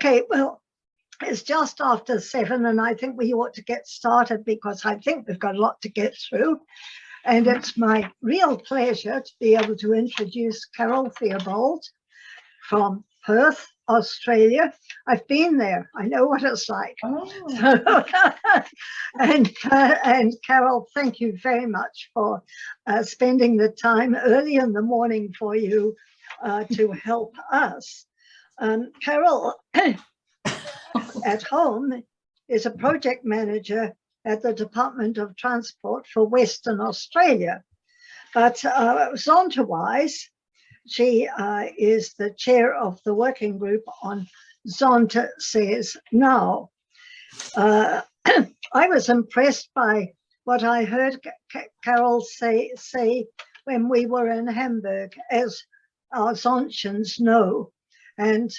Okay, well, it's just after 7 and I think we ought to get started because I think we've got a lot to get through. And it's my real pleasure to be able to introduce Carole Theobald from Perth, Australia. I've been there. I know what it's like. Oh. And Carole, thank you very much for spending the time early in the morning for you to help us. Carole, at home, is a project manager at the Department of Transport for Western Australia. But Zonta-wise, she is the chair of the working group on Zonta Says Now. I was impressed by what I heard Carole say when we were in Hamburg, as our Zontians know. And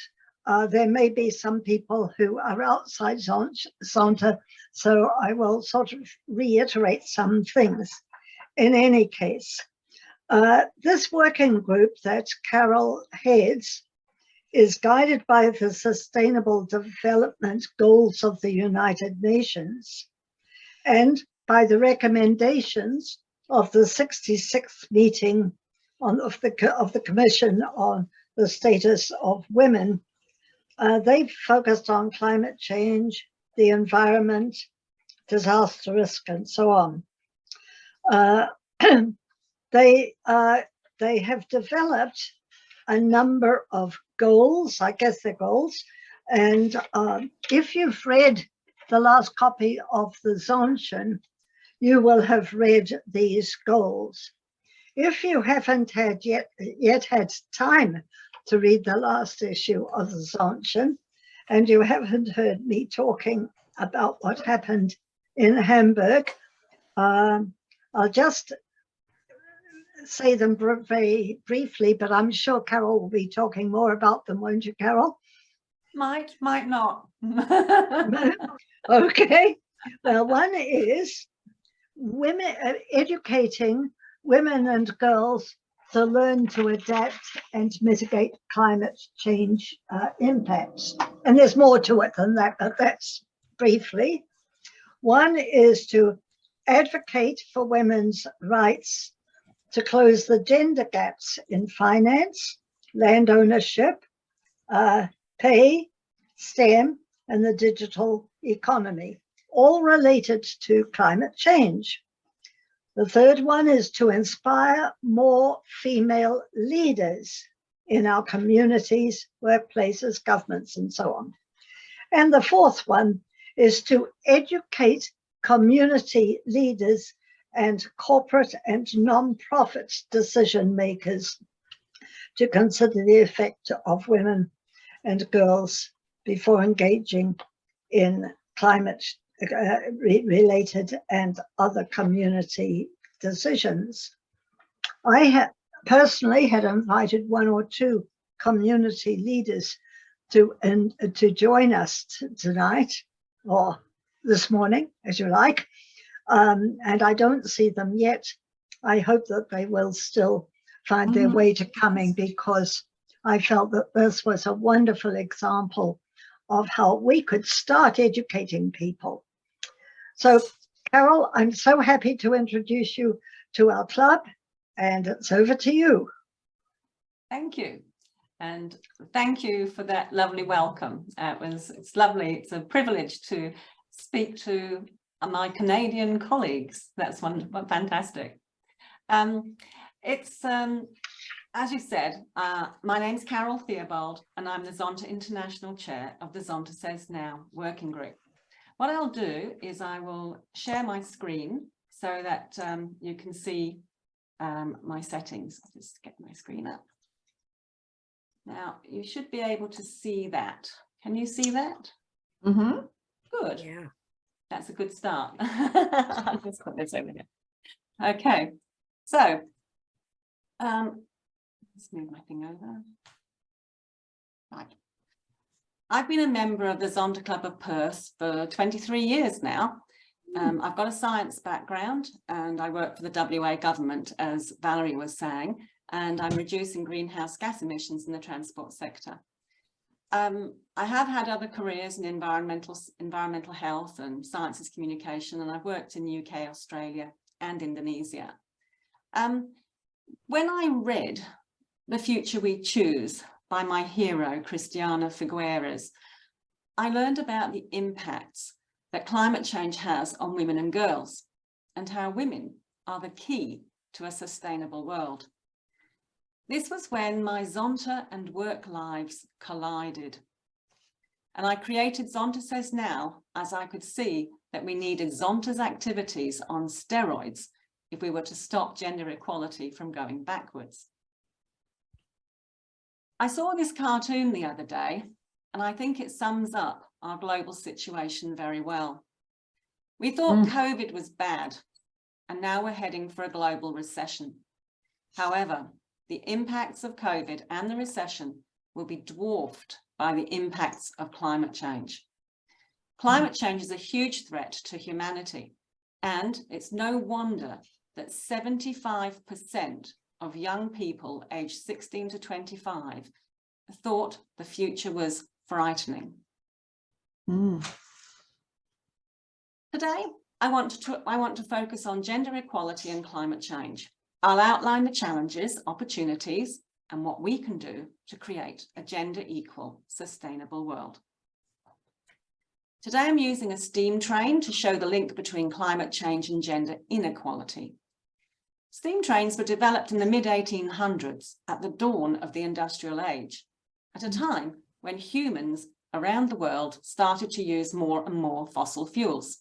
there may be some people who are outside Zonta, so I will sort of reiterate some things. In any case, this working group that Carole heads is guided by the Sustainable Development Goals of the United Nations and by the recommendations of the 66th meeting of the Commission on the Status of Women. They've focused on climate change, the environment, disaster risk, and so on. They have developed a number of goals, I guess they're goals, and if you've read the last copy of the Zontian, you will have read these goals. If you haven't yet had time to read the last issue of the Zontian, and you haven't heard me talking about what happened in Hamburg, I'll just say them very briefly, but I'm sure Carole will be talking more about them, won't you, Carole? Might not. Okay. Well, one is women educating women and girls to learn to adapt and mitigate climate change impacts. And there's more to it than that, but that's briefly. One is to advocate for women's rights to close the gender gaps in finance, land ownership, pay, STEM, and the digital economy, all related to climate change. The third one is to inspire more female leaders in our communities, workplaces, governments, and so on. And the fourth one is to educate community leaders and corporate and non-profit decision makers to consider the effect of women and girls before engaging in climate related and other community decisions. I personally had invited 1 or 2 community leaders to join us tonight, or this morning, as you like. And I don't see them yet. I hope that they will still find their way to coming, because I felt that this was a wonderful example of how we could start educating people. So, Carole, I'm so happy to introduce you to our club, and it's over to you. Thank you. And thank you for that lovely welcome. It's lovely. It's a privilege to speak to my Canadian colleagues. That's fantastic. As you said, my name's Carole Theobald, and I'm the Zonta International Chair of the Zonta Says Now working group. What I'll do is I will share my screen so that you can see my settings. I'll just get my screen up. Now, you should be able to see that. Can you see that? Mm-hmm. Good. Yeah. That's a good start. I'll just put this over here. Okay. So, let's move my thing over. Right. I've been a member of the Zonta Club of Perth for 23 years now. I've got a science background and I work for the WA government, as Valerie was saying, and I'm reducing greenhouse gas emissions in the transport sector. I have had other careers in environmental health and sciences communication, and I've worked in UK, Australia and Indonesia. When I read The Future We Choose by my hero, Christiana Figueres, I learned about the impacts that climate change has on women and girls, and how women are the key to a sustainable world. This was when my Zonta and work lives collided. And I created Zonta Says Now, as I could see that we needed Zonta's activities on steroids if we were to stop gender equality from going backwards. I saw this cartoon the other day, and I think it sums up our global situation very well. We thought COVID was bad, and now we're heading for a global recession. However, the impacts of COVID and the recession will be dwarfed by the impacts of climate change. Climate change is a huge threat to humanity, and it's no wonder that 75% of young people aged 16 to 25 thought the future was frightening. Today, I want to focus on gender equality and climate change. I'll outline the challenges, opportunities, and what we can do to create a gender equal, sustainable world. Today, I'm using a steam train to show the link between climate change and gender inequality. Steam trains were developed in the mid-1800s at the dawn of the industrial age, at a time when humans around the world started to use more and more fossil fuels.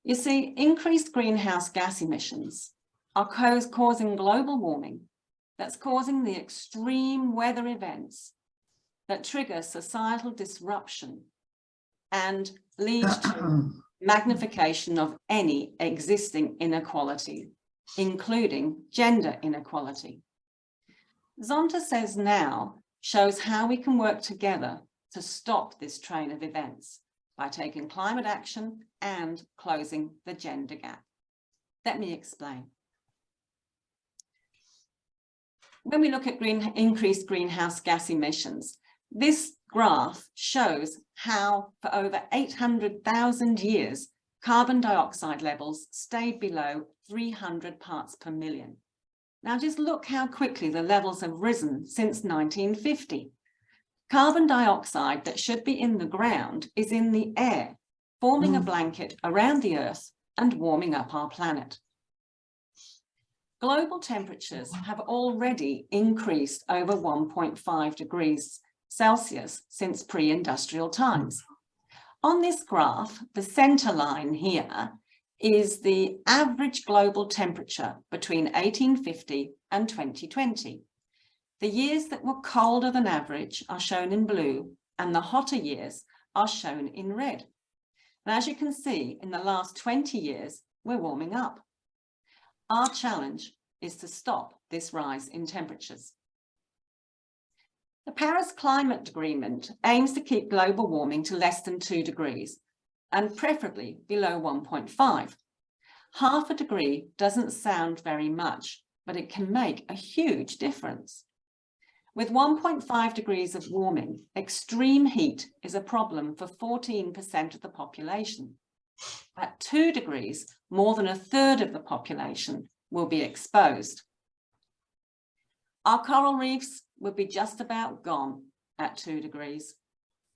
You see, increased greenhouse gas emissions are causing global warming, that's causing the extreme weather events that trigger societal disruption and lead to magnification of any existing inequality, including gender inequality. Zonta Says Now shows how we can work together to stop this train of events by taking climate action and closing the gender gap. Let me explain. When we look at increased greenhouse gas emissions, this graph shows how for over 800,000 years, carbon dioxide levels stayed below 300 parts per million. Now just look how quickly the levels have risen since 1950. Carbon dioxide that should be in the ground is in the air, forming a blanket around the Earth and warming up our planet. Global temperatures have already increased over 1.5 degrees Celsius since pre-industrial times. On this graph, the center line here is the average global temperature between 1850 and 2020. The years that were colder than average are shown in blue, and the hotter years are shown in red. And as you can see, in the last 20 years, we're warming up. Our challenge is to stop this rise in temperatures. The Paris Climate Agreement aims to keep global warming to less than 2 degrees, and preferably below 1.5. Half a degree doesn't sound very much, but it can make a huge difference. With 1.5 degrees of warming, extreme heat is a problem for 14% of the population. At 2 degrees, more than a third of the population will be exposed. Our coral reefs would be just about gone at 2 degrees,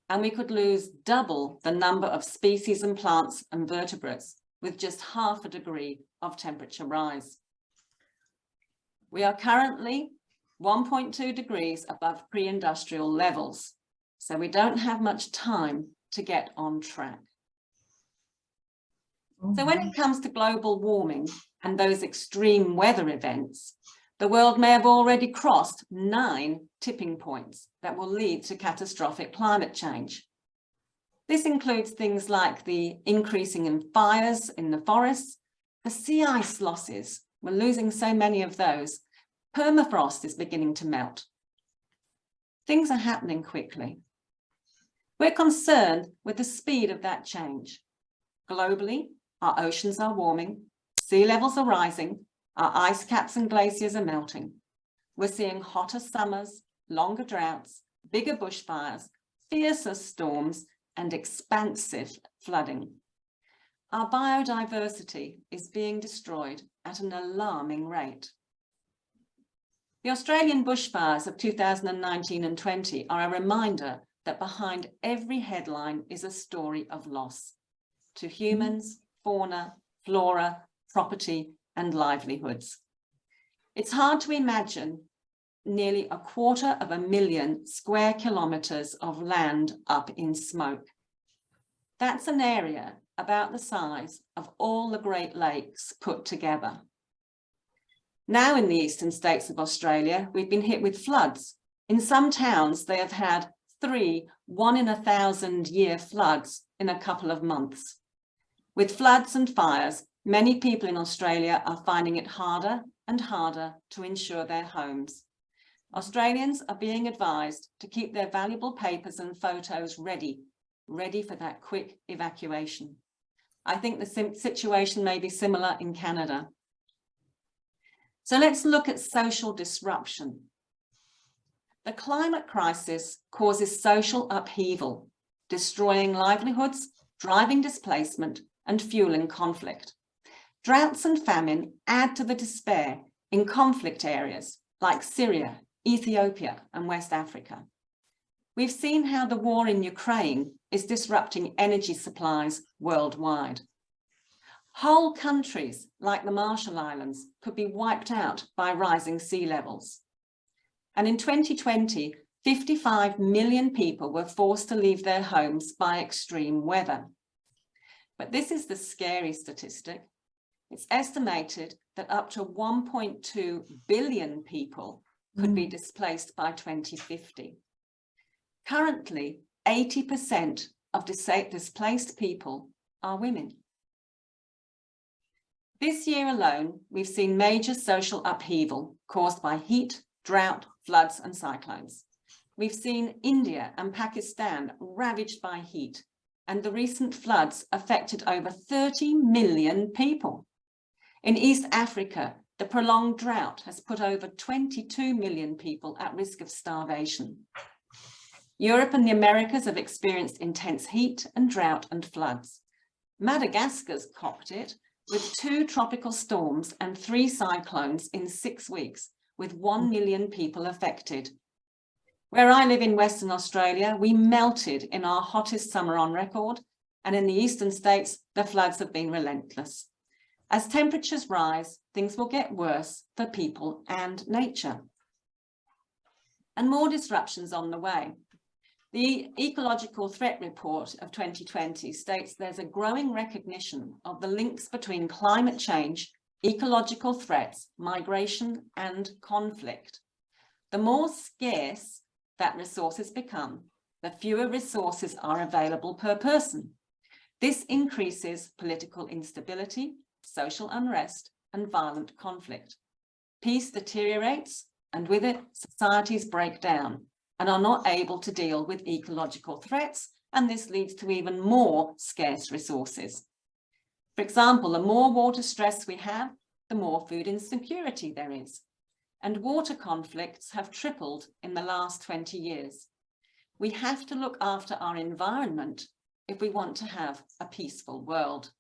and we could lose double the number of species and plants and vertebrates with just half a degree of temperature rise. We are currently 1.2 degrees above pre-industrial levels, so we don't have much time to get on track. So when it comes to global warming and those extreme weather events, the world may have already crossed 9 tipping points that will lead to catastrophic climate change. This includes things like the increasing in fires in the forests, the sea ice losses, we're losing so many of those. Permafrost is beginning to melt. Things are happening quickly. We're concerned with the speed of that change. Globally, our oceans are warming, sea levels are rising, our ice caps and glaciers are melting. We're seeing hotter summers, longer droughts, bigger bushfires, fiercer storms, and expansive flooding. Our biodiversity is being destroyed at an alarming rate. The Australian bushfires of 2019 and 20 are a reminder that behind every headline is a story of loss to humans, fauna, flora, property, and livelihoods. It's hard to imagine nearly 250,000 square kilometres of land up in smoke. That's an area about the size of all the Great Lakes put together. Now in the eastern states of Australia, we've been hit with floods. In some towns, they have had 3 1-in-1,000-year floods in a couple of months. With floods and fires, many people in Australia are finding it harder and harder to insure their homes. Australians are being advised to keep their valuable papers and photos ready for that quick evacuation. I think the situation may be similar in Canada. So let's look at social disruption. The climate crisis causes social upheaval, destroying livelihoods, driving displacement, and fueling conflict. Droughts and famine add to the despair in conflict areas like Syria, Ethiopia, and West Africa. We've seen how the war in Ukraine is disrupting energy supplies worldwide. Whole countries like the Marshall Islands could be wiped out by rising sea levels. And in 2020, 55 million people were forced to leave their homes by extreme weather. But this is the scary statistic. It's estimated that up to 1.2 billion people could be displaced by 2050. Currently, 80% of displaced people are women. This year alone, we've seen major social upheaval caused by heat, drought, floods, and cyclones. We've seen India and Pakistan ravaged by heat, and the recent floods affected over 30 million people. In East Africa, the prolonged drought has put over 22 million people at risk of starvation. Europe and the Americas have experienced intense heat and drought and floods. Madagascar's copped it with 2 tropical storms and 3 cyclones in 6 weeks, with 1 million people affected. Where I live in Western Australia, we melted in our hottest summer on record, and in the eastern states, the floods have been relentless. As temperatures rise, things will get worse for people and nature. And more disruptions on the way. The Ecological Threat Report of 2020 states there's a growing recognition of the links between climate change, ecological threats, migration, and conflict. The more scarce that resources become, the fewer resources are available per person. This increases political instability, social unrest, and violent conflict. Peace deteriorates, and with it, societies break down and are not able to deal with ecological threats, and this leads to even more scarce resources. For example, the more water stress we have, the more food insecurity there is. And water conflicts have tripled in the last 20 years. We have to look after our environment if we want to have a peaceful world.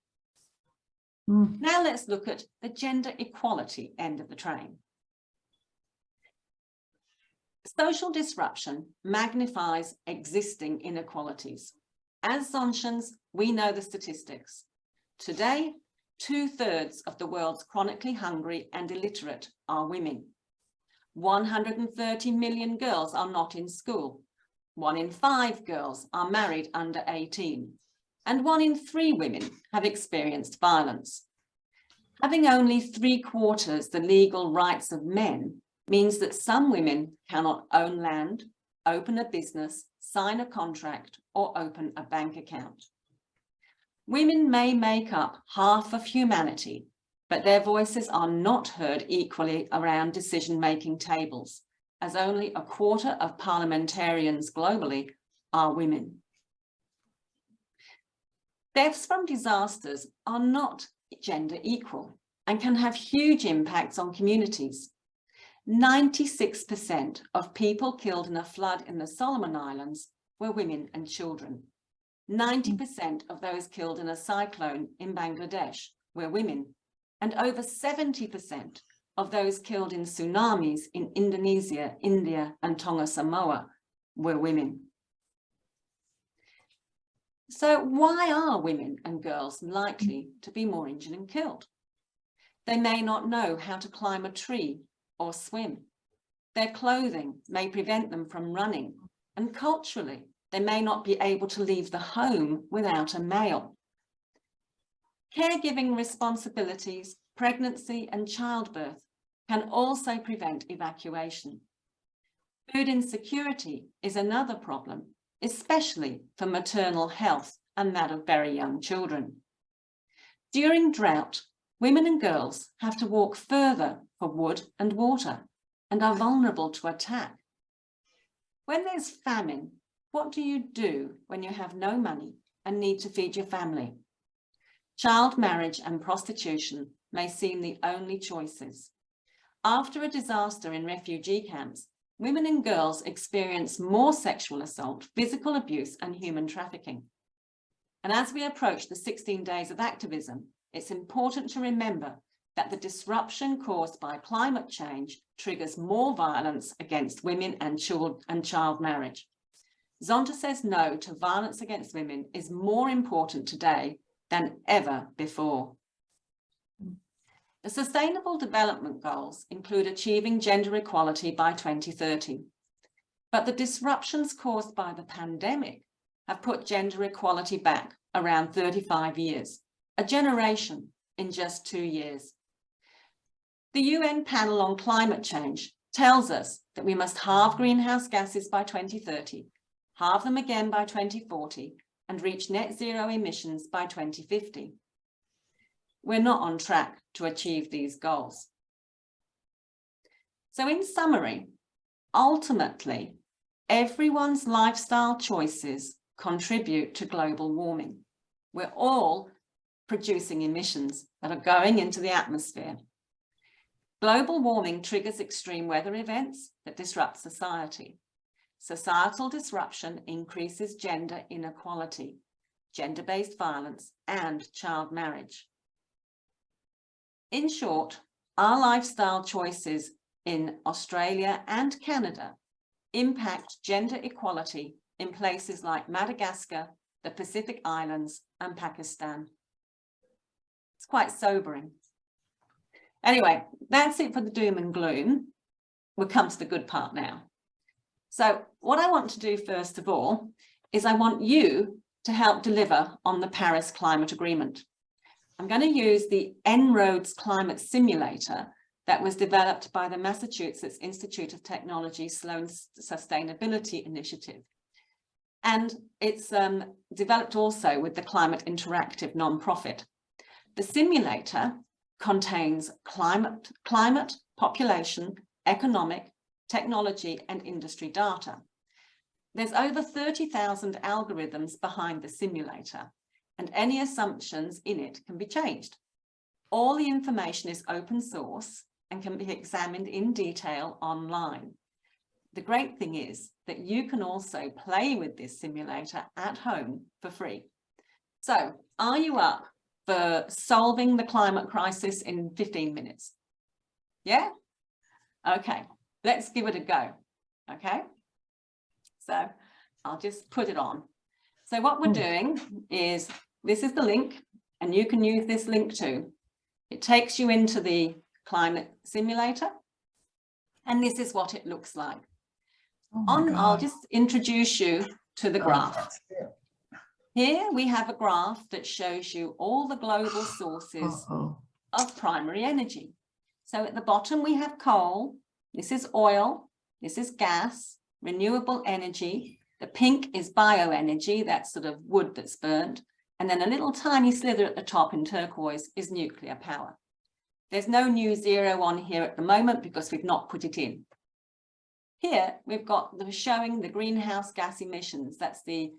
Now let's look at the gender equality end of the train. Social disruption magnifies existing inequalities. As Zontians, we know the statistics. Today, 2/3 of the world's chronically hungry and illiterate are women. 130 million girls are not in school. 1 in 5 girls are married under 18. And 1 in 3 women have experienced violence. Having only 3/4 the legal rights of men means that some women cannot own land, open a business, sign a contract, or open a bank account. Women may make up half of humanity, but their voices are not heard equally around decision-making tables, as only 1/4 of parliamentarians globally are women. Deaths from disasters are not gender equal and can have huge impacts on communities. 96% of people killed in a flood in the Solomon Islands were women and children. 90% of those killed in a cyclone in Bangladesh were women, and over 70% of those killed in tsunamis in Indonesia, India, and Tonga Samoa were women. So why are women and girls likely to be more injured and killed? They may not know how to climb a tree or swim. Their clothing may prevent them from running, and culturally, they may not be able to leave the home without a male. Caregiving responsibilities, pregnancy and childbirth can also prevent evacuation. Food insecurity is another problem, especially for maternal health and that of very young children. During drought, women and girls have to walk further for wood and water and are vulnerable to attack. When there's famine, what do you do when you have no money and need to feed your family? Child marriage and prostitution may seem the only choices. After a disaster in refugee camps, women and girls experience more sexual assault, physical abuse, and human trafficking. And as we approach the 16 days of activism, it's important to remember that the disruption caused by climate change triggers more violence against women and child marriage. Zonta Says No to Violence Against Women is more important today than ever before. The Sustainable Development Goals include achieving gender equality by 2030. But the disruptions caused by the pandemic have put gender equality back around 35 years, a generation in just 2 years. The UN Panel on Climate Change tells us that we must halve greenhouse gases by 2030, halve them again by 2040, and reach net zero emissions by 2050. We're not on track to achieve these goals. So in summary, ultimately, everyone's lifestyle choices contribute to global warming. We're all producing emissions that are going into the atmosphere. Global warming triggers extreme weather events that disrupt society. Societal disruption increases gender inequality, gender-based violence, and child marriage. In short, our lifestyle choices in Australia and Canada impact gender equality in places like Madagascar, the Pacific Islands, and Pakistan. It's quite sobering. Anyway, that's it for the doom and gloom. We'll come to the good part now. So what I want to do first of all is I want you to help deliver on the Paris Climate Agreement. I'm going to use the En-ROADS Climate Simulator that was developed by the Massachusetts Institute of Technology Sloan Sustainability Initiative. And it's developed also with the Climate Interactive nonprofit. The simulator contains climate, population, economic, technology, and industry data. There's over 30,000 algorithms behind the simulator, and any assumptions in it can be changed. All the information is open source and can be examined in detail online. The great thing is that you can also play with this simulator at home for free. So, are you up for solving the climate crisis in 15 minutes? Yeah? Okay, let's give it a go. Okay? So, I'll just put it on. So what we're doing is, this is the link, and you can use this link too. It takes you into the climate simulator, and this is what it looks like. I'll just introduce you to the graph. Here we have a graph that shows you all the global sources of primary energy. So at the bottom we have coal, this is oil, this is gas, renewable energy. The pink is bioenergy, that's sort of wood that's burnt. And then a little tiny slither at the top in turquoise is nuclear power. There's no new zero on here at the moment because we've not put it in. Here we've got showing the greenhouse gas emissions. That's the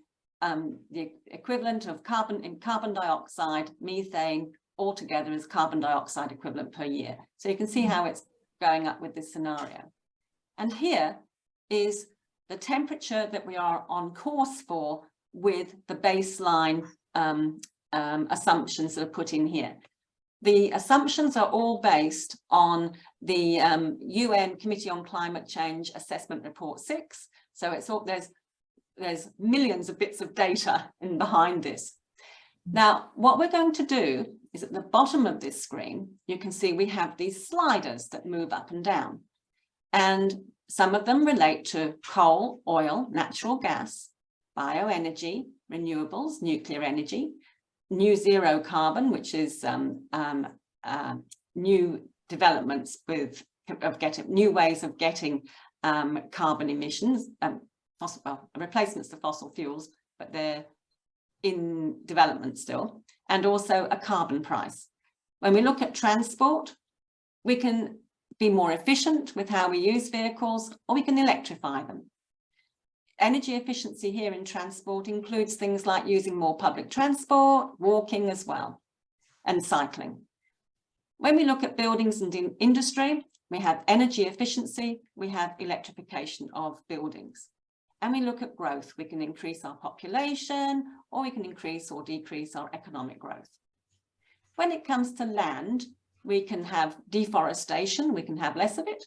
equivalent of carbon dioxide, methane, all together as carbon dioxide equivalent per year. So you can see how it's going up with this scenario. And here is the temperature that we are on course for with the baseline assumptions that are put in here. The assumptions are all based on the UN Committee on Climate Change Assessment Report 6. So it's all, there's millions of bits of data in behind this. Now, what we're going to do is at the bottom of this screen, you can see we have these sliders that move up and down. And some of them relate to coal, oil, natural gas, bioenergy, renewables, nuclear energy, new zero carbon, which is new developments new ways of getting carbon emissions, replacements to fossil fuels, but they're in development still, and also a carbon price. When we look at transport, we can be more efficient with how we use vehicles, or we can electrify them. Energy efficiency here in transport includes things like using more public transport, walking as well, and cycling. When we look at buildings and in industry, we have energy efficiency, we have electrification of buildings. And we look at growth, we can increase our population, or we can increase or decrease our economic growth. When it comes to land, we can have deforestation, we can have less of it,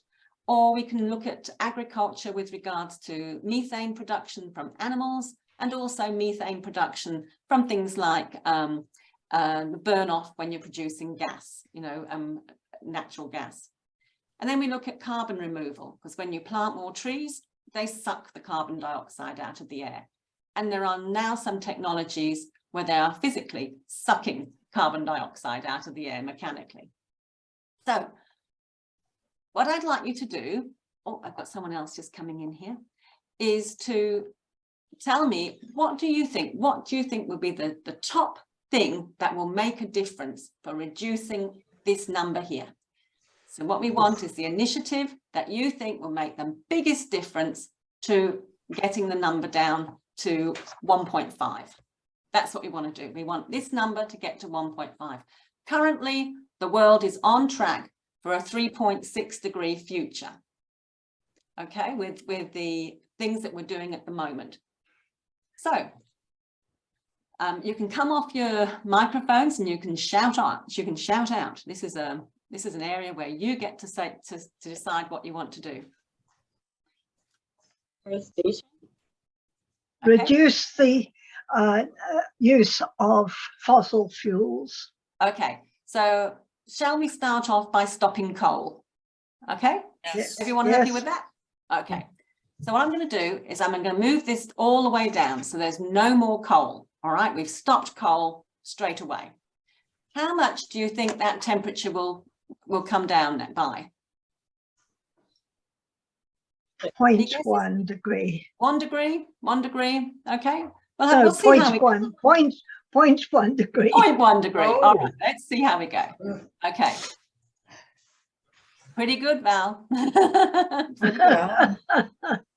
or we can look at agriculture with regards to methane production from animals, and also methane production from things like the burn off when you're producing gas, natural gas. And then we look at carbon removal, because when you plant more trees, they suck the carbon dioxide out of the air. And there are now some technologies where they are physically sucking carbon dioxide out of the air mechanically. So what I'd like you to do, oh, I've got someone else just coming in here, is to tell me, what do you think will be the top thing that will make a difference for reducing this number here? So what we want is the initiative that you think will make the biggest difference to getting the number down to 1.5. That's what we want to do. We want this number to get to 1.5. Currently, the world is on track for a 3.6 degree future. Okay, with the things that we're doing at the moment. So you can come off your microphones and you can shout out. You can shout out. This is an area where you get to decide what you want to do. Forestation. Okay. Reduce the use of fossil fuels. Okay, so shall we start off by stopping coal? Okay, Yes. everyone happy with that? Okay, so what I'm going to do is I'm going to move this all the way down so there's no more coal. All right, we've stopped coal straight away. How much do you think that temperature will come down by? 0.1 degree. 1 degree, 1 degree. Okay, well, So we'll see how we go. 0.1 degree. 0.1 degree. Oh. All right, let's see how we go. Okay. Pretty good, Val.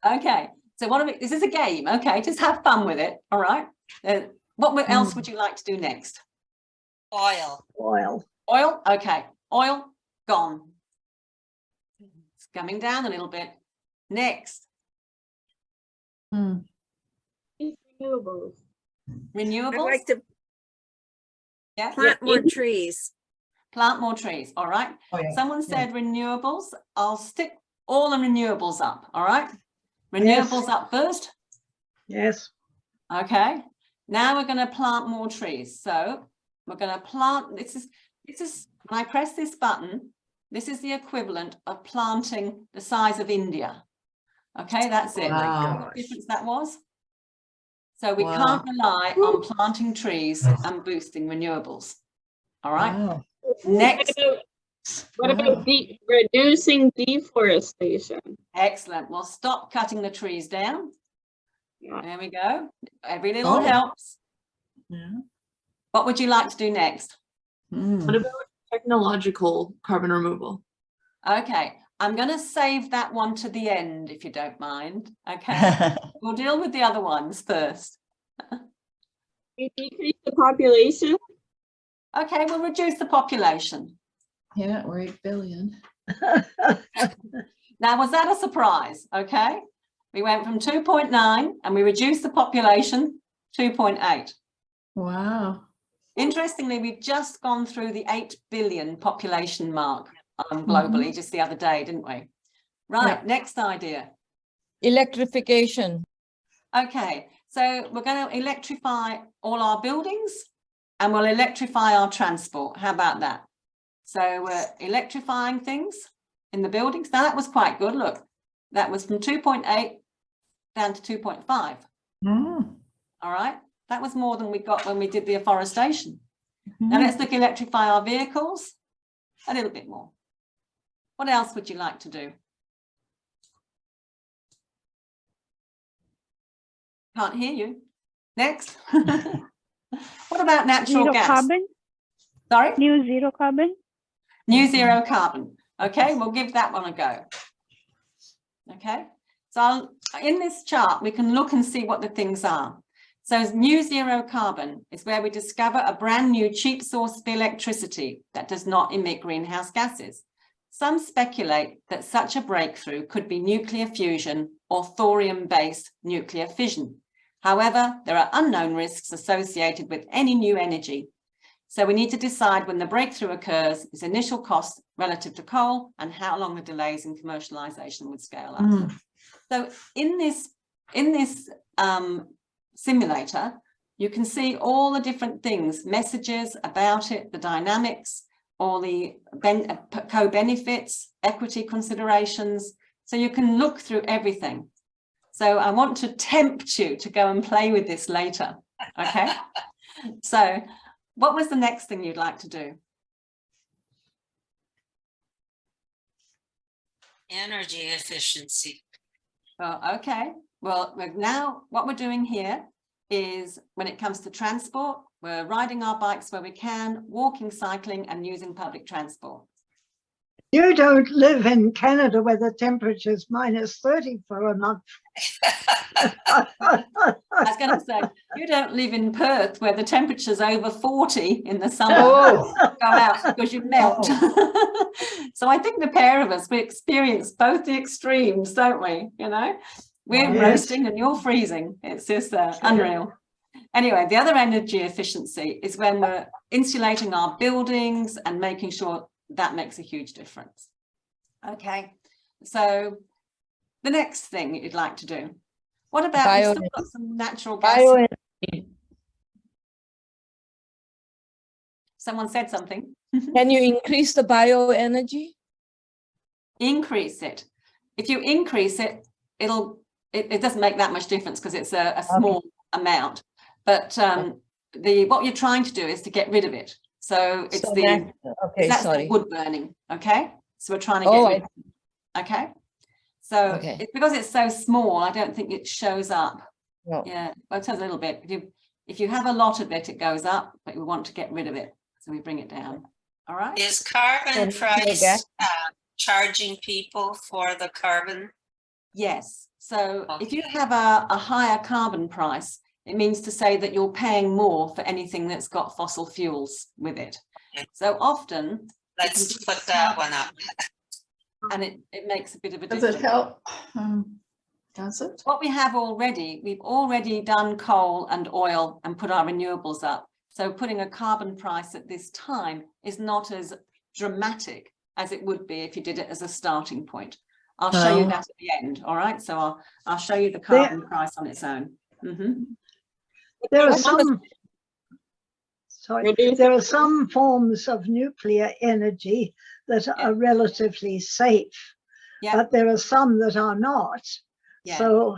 Okay, so what are we, this is a game. Okay, just have fun with it. All right. What else would you like to do next? Oil. Oil. Okay, oil gone. It's coming down a little bit. Next. Renewables. Renewables. I'd like to Yeah. plant more trees. Plant more trees. All right. Oh, yeah. Someone said renewables. I'll stick all the renewables up. All right. Renewables up first. Yes. Okay. Now we're going to plant more trees. So we're going to plant. This is when I press this button, this is the equivalent of planting the size of India. Okay, that's it. Wow. What difference that was? So we can't rely on planting trees and boosting renewables. All right. Wow. Next. What about reducing deforestation? Excellent. Well, stop cutting the trees down. Yeah. There we go. Every little helps. Yeah. What would you like to do next? What about technological carbon removal? Okay, I'm going to save that one to the end, if you don't mind. Okay, we'll deal with the other ones first. You decrease the population? Okay, we'll reduce the population. Yeah, we're 8 billion. Now, was that a surprise? Okay, We went from 2.9 and we reduced the population 2.8. Wow. Interestingly, we've just gone through the 8 billion population mark globally just the other day, didn't we? Right, Yeah. next idea. Electrification. Okay, so we're going to electrify all our buildings and we'll electrify our transport. How about that? So we're electrifying things in the buildings. Now that was quite good. Look, that was from 2.8 down to 2.5. Mm. All right, that was more than we got when we did the afforestation. Now let's look electrify our vehicles a little bit more. What else would you like to do? Can't hear you. Next. What about natural Zero gas? carbon, Sorry? new zero carbon. New zero carbon. Okay, we'll give that one a go. Okay, so in this chart, we can look and see what the things are. So new zero carbon is where we discover a brand new cheap source of electricity that does not emit greenhouse gases. Some speculate that such a breakthrough could be nuclear fusion or thorium-based nuclear fission. However, there are unknown risks associated with any new energy. So we need to decide when the breakthrough occurs, its initial cost relative to coal, and how long the delays in commercialization would scale up. So in this simulator, you can see all the different things, messages about it, the dynamics, all the co-benefits, equity considerations. So you can look through everything. So I want to tempt you to go and play with this later. Okay. So what was the next thing you'd like to do? Energy efficiency. Oh, okay. Well, now what we're doing here is when it comes to transport, we're riding our bikes where we can, walking, cycling, and using public transport. You don't live in Canada where the temperature is -30 for a month. I was going to say, you don't live in Perth where the temperature's over 40 in the summer. Oh. Go out because you melt. So I think the pair of us, we experience both the extremes, don't we? You know, we're Yes. roasting and you're freezing. It's just unreal. Anyway, the other energy efficiency is when we're insulating our buildings and making sure that makes a huge difference. Okay, so the next thing you'd like to do. What about we've still got some natural gas? Bioenergy. Someone said something. Can you increase the bioenergy? Increase it. If you increase it, it doesn't make that much difference because it's a small amount. But what you're trying to do is to get rid of it. So it's that's the wood burning. Okay, so we're trying to get rid of it. Okay, so it's because it's so small, I don't think it shows up. No. Yeah, well, it does a little bit. If you have a lot of it, it goes up, but we want to get rid of it, so we bring it down. All right. Is carbon price charging people for the carbon? Yes. So if you have a higher carbon price, it means to say that you're paying more for anything that's got fossil fuels with it. So often, let's put that one up. And it makes a bit of a difference. Does it help? Does it? What we have already, we've already done coal and oil and put our renewables up. So putting a carbon price at this time is not as dramatic as it would be if you did it as a starting point. I'll show you that at the end. All right. So I'll show you the carbon price on its own. There are some forms of nuclear energy that are relatively safe, but there are some that are not. So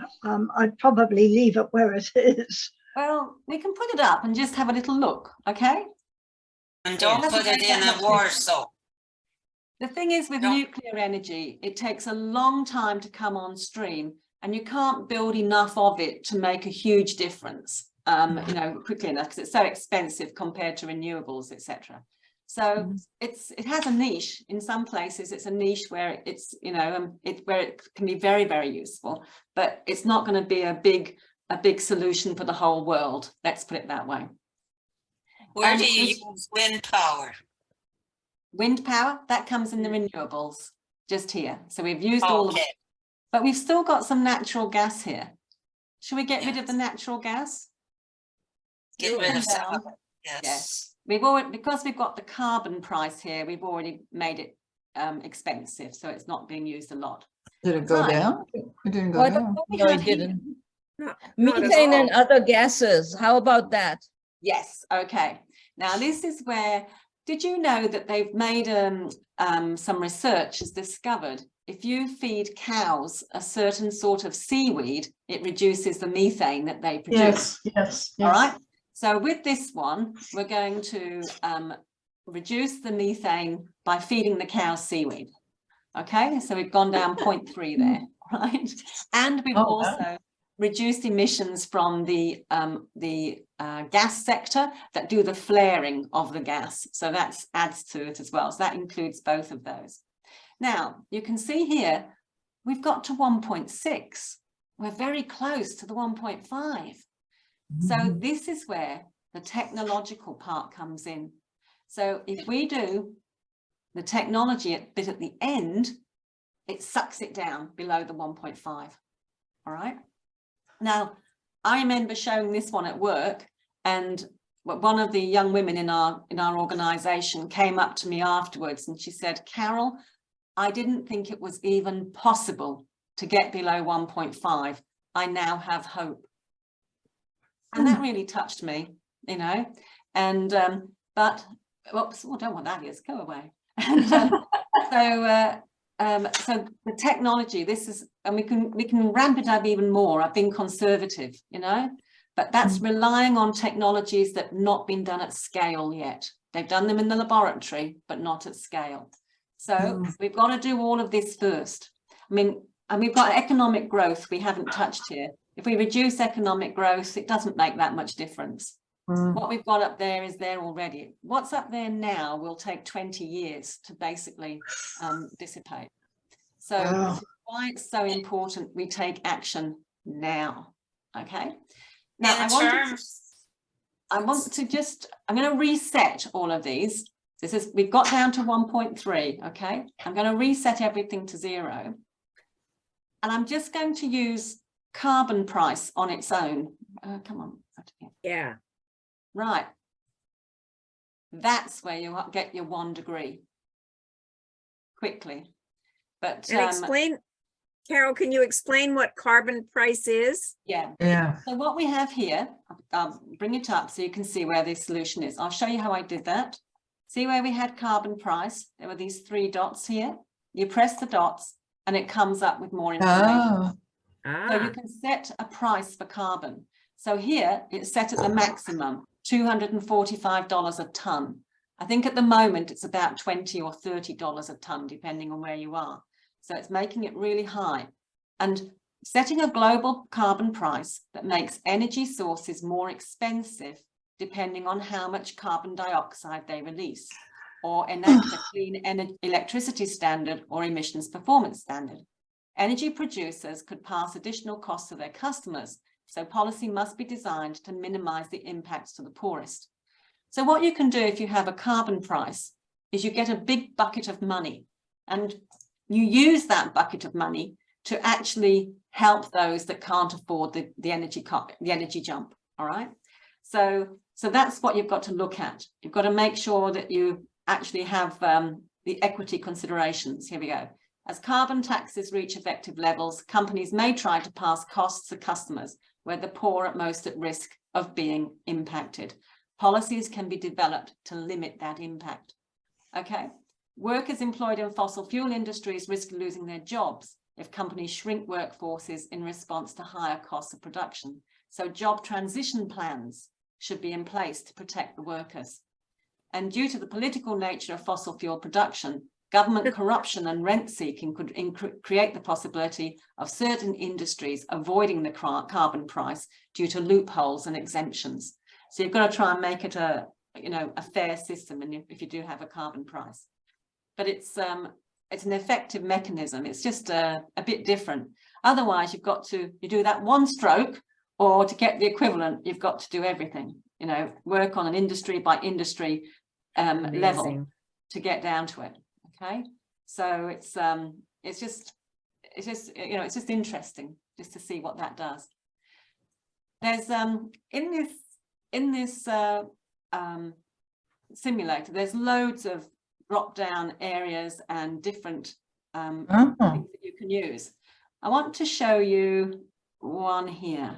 I'd probably leave it where it is. Well, we can put it up and just have a little look, okay? And don't put it in a war zone. The thing is with nuclear energy, it takes a long time to come on stream, and you can't build enough of it to make a huge difference, you know, quickly enough, because it's so expensive compared to renewables, etc. So it has a niche. In some places, it's a niche where it's, you know, where it can be very, very useful, but it's not going to be a big solution for the whole world. Let's put it that way. Where do you use wind power? Wind power, that comes in the renewables, just here. So we've used all of it. but we've still got some natural gas here. Should we get rid of the natural gas? Get rid of some Down. of it. Yes. Yes. We've already, because we've got the carbon price here, we've already made it expensive, so it's not being used a lot. Did it go Right. down? It didn't go What down. we No, had it here- didn't. Not at Methane and all. other gases, how about that? Yes, okay. Now this is where, did you know that they've made some research has discovered if you feed cows a certain sort of seaweed, it reduces the methane that they produce. Yes. All right. So with this one, we're going to reduce the methane by feeding the cows seaweed. Okay, so we've gone down 0.3 there, right? And we've Oh, wow. also reduced emissions from the gas sector that do the flaring of the gas. So that adds to it as well. So that includes both of those. Now, you can see here, we've got to 1.6. We're very close to the 1.5. So this is where the technological part comes in. So if we do the technology bit at the end, it sucks it down below the 1.5. All right. Now, I remember showing this one at work, and one of the young women in our organization came up to me afterwards and she said, Carole, I didn't think it was even possible to get below 1.5. I now have hope. And that really touched me, you know, and but whoops, I don't want that is, go away. And so the technology, this is, and we can ramp it up even more. I've been conservative, you know, but that's relying on technologies that have not been done at scale yet. They've done them in the laboratory, but not at scale. So we've got to do all of this first. I mean, and we've got economic growth we haven't touched here. If we reduce economic growth, it doesn't make that much difference. What we've got up there is there already. What's up there now will take 20 years to basically dissipate. So this is why it's so important we take action now. Okay. Now I'm going to reset all of these. This is, we've got down to 1.3. Okay. I'm going to reset everything to 0. And I'm just going to use carbon price on its own. Come on. Yeah. Right. That's where you get your 1 degree quickly. But And explain, Carole, can you explain what carbon price is? yeah. So what we have here, I'll bring it up so you can see where this solution is. I'll show you how I did that. See where we had carbon price? There were these 3 dots here. You press the dots and it comes up with more information. So you can set a price for carbon. So here it's set at the maximum, $245 a ton. I think at the moment it's about $20 or $30 a ton, depending on where you are. So it's making it really high. And setting a global carbon price that makes energy sources more expensive, depending on how much carbon dioxide they release, or enact a clean electricity standard or emissions performance standard. Energy producers could pass additional costs to their customers, so policy must be designed to minimize the impacts to the poorest. So what you can do if you have a carbon price is you get a big bucket of money and you use that bucket of money to actually help those that can't afford the energy jump. All right. So that's what you've got to look at. You've got to make sure that you actually have the equity considerations. Here we go. As carbon taxes reach effective levels, companies may try to pass costs to customers where the poor are most at risk of being impacted. Policies can be developed to limit that impact. Okay. Workers employed in fossil fuel industries risk losing their jobs if companies shrink workforces in response to higher costs of production. So job transition plans should be in place to protect the workers. And due to the political nature of fossil fuel production, government corruption and rent seeking could create the possibility of certain industries avoiding the carbon price due to loopholes and exemptions. So you've got to try and make it a fair system, and if you do have a carbon price. But it's an effective mechanism. It's just a bit different. Otherwise, you do that one stroke, or to get the equivalent, you've got to do everything. Work on an industry by industry level to get down to it. Okay, so it's just it's just, you know, it's just interesting just to see what that does. There's in this simulator, there's loads of drop down areas and different things that you can use. I want to show you one here.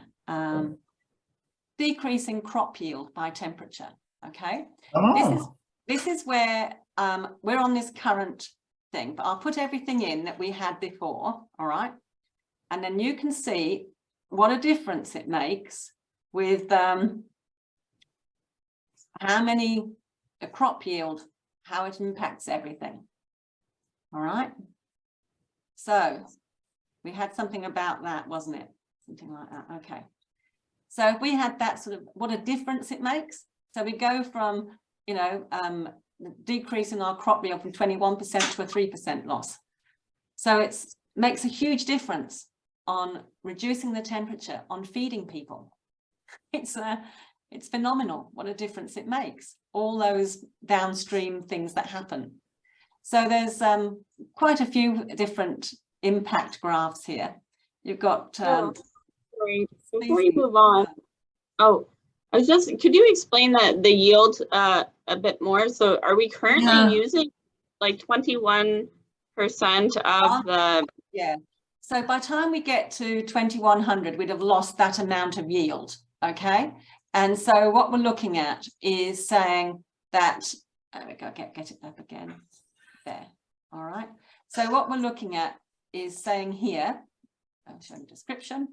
Decreasing crop yield by temperature. Okay, this is where we're on this current thing, but I'll put everything in that we had before. All right, and then you can see what a difference it makes with how many the crop yield, how it impacts everything. All right, so we had something about that, wasn't it? Something like that. Okay, so if we had that sort of what a difference it makes. So we go from, you know, decreasing our crop yield from 21% to a 3% loss. So it makes a huge difference on reducing the temperature, on feeding people. It's phenomenal what a difference it makes, all those downstream things that happen. So there's quite a few different impact graphs here. You've got Sorry, before we move on, I was just, could you explain the yield a bit more? So are we currently using like 21% of the? Yeah. So by the time we get to 2100, we'd have lost that amount of yield. Okay. And so what we're looking at is saying that, there we go, get it up again. There. All right. So what we're looking at is saying here, I'll show you the description.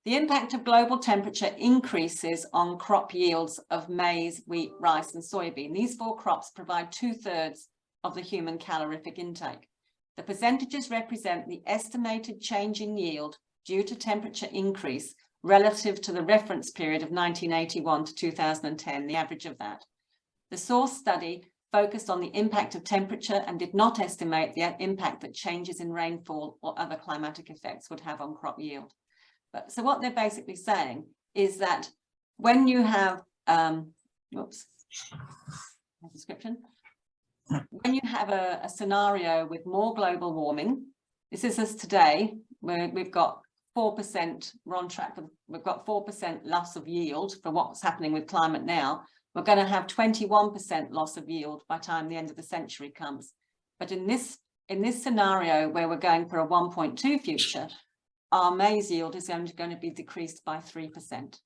The impact of global temperature increases on crop yields of maize, wheat, rice, and soybean. These four crops provide 2/3 of the human calorific intake. The percentages represent the estimated change in yield due to temperature increase relative to the reference period of 1981 to 2010, the average of that. The source study focused on the impact of temperature and did not estimate the impact that changes in rainfall or other climatic effects would have on crop yield. But so what they're basically saying is that when you have, description, when you have a scenario with more global warming, this is us today, where we've got 4%, we're on track for, we've got 4% loss of yield for what's happening with climate now. We're going to have 21% loss of yield by the time the end of the century comes. But in this scenario where we're going for a 1.2 future, our maize yield is only going to be decreased by 3%.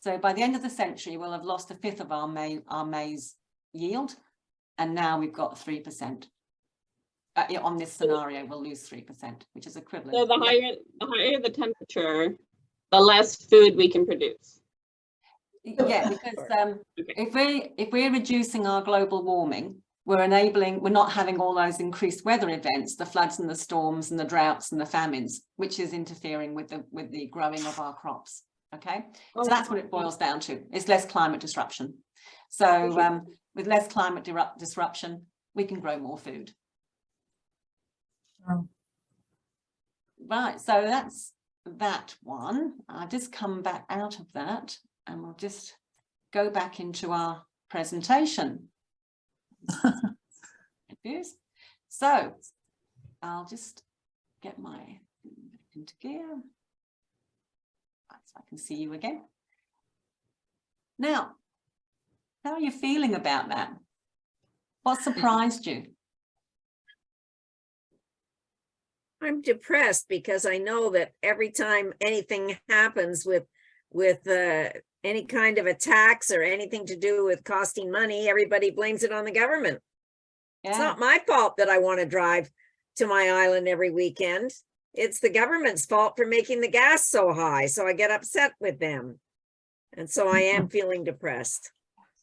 So by the end of the century, we'll have lost 1/5 of our maize yield. And now we've got 3%. On this scenario, we'll lose 3%, which is equivalent. So the higher the temperature, the less food we can produce. Yeah, because if we're reducing our global warming, we're not having all those increased weather events, the floods and the storms and the droughts and the famines, which is interfering with the growing of our crops. Okay, so that's what it boils down to. It's less climate disruption. So with less climate disruption, we can grow more food. Right, so that's that one. I'll just come back out of that and we'll just go back into our presentation. So I'll just get my into gear so I can see you again. Now, how are you feeling about that? What surprised you? I'm depressed because I know that every time anything happens with any kind of attacks or anything to do with costing money, everybody blames it on the government. Yeah. It's not my fault that I want to drive to my island every weekend. It's the government's fault for making the gas so high. So I get upset with them. And so I am feeling depressed.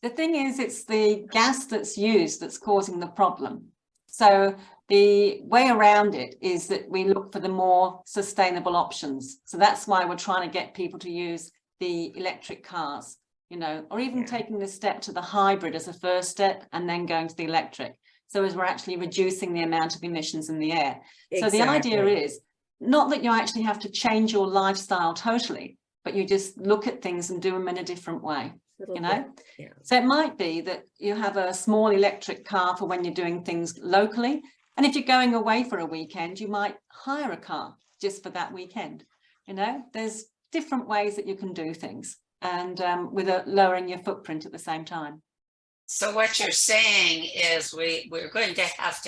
The thing is, it's the gas that's used that's causing the problem. So the way around it is that we look for the more sustainable options. So that's why we're trying to get people to use the electric cars, you know, or even taking the step to the hybrid as a first step and then going to the electric. So as we're actually reducing the amount of emissions in the air. Exactly. So the idea is not that you actually have to change your lifestyle totally, but you just look at things and do them in a different way. You know, so it might be that you have a small electric car for when you're doing things locally. And if you're going away for a weekend, you might hire a car just for that weekend. You know, there's different ways that you can do things, and with lowering your footprint at the same time. So what you're saying is we're going to have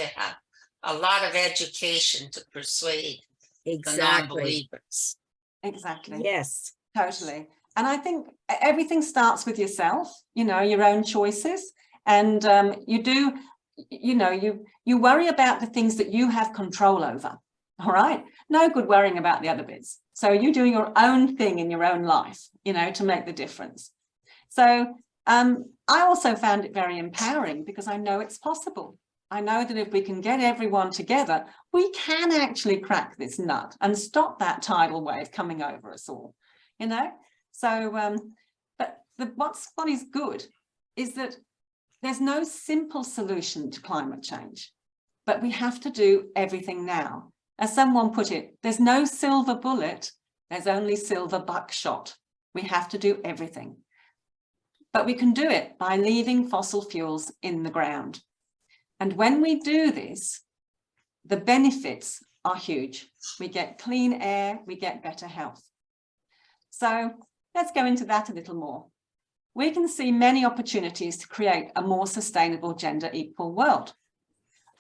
a lot of education to persuade the Exactly. non-believers. Exactly. Yes. Totally. And I think everything starts with yourself, you know, your own choices. And you worry about the things that you have control over. All right. No good worrying about the other bits. So you do your own thing in your own life, you know, to make the difference. So I also found it very empowering because I know it's possible. I know that if we can get everyone together, we can actually crack this nut and stop that tidal wave coming over us all, you know? So, but what is good is that there's no simple solution to climate change, but we have to do everything now. As someone put it, there's no silver bullet, there's only silver buckshot. We have to do everything. But we can do it by leaving fossil fuels in the ground. And when we do this, the benefits are huge. We get clean air, we get better health. So let's go into that a little more. We can see many opportunities to create a more sustainable, gender equal world.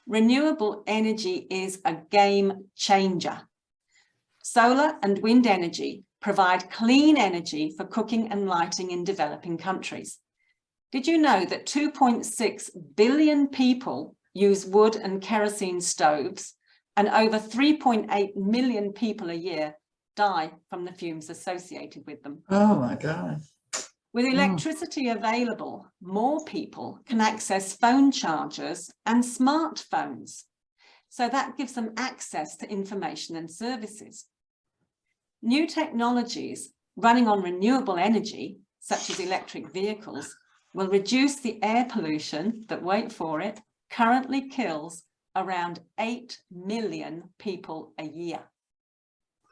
Renewable energy is a game changer. Solar and wind energy provide clean energy for cooking and lighting in developing countries. Did you know that 2.6 billion people use wood and kerosene stoves, and over 3.8 million people a year die from the fumes associated with them? Oh my God. With electricity available, more people can access phone chargers and smartphones. So that gives them access to information and services. New technologies running on renewable energy, such as electric vehicles, will reduce the air pollution that, wait for it, currently kills around 8 million people a year.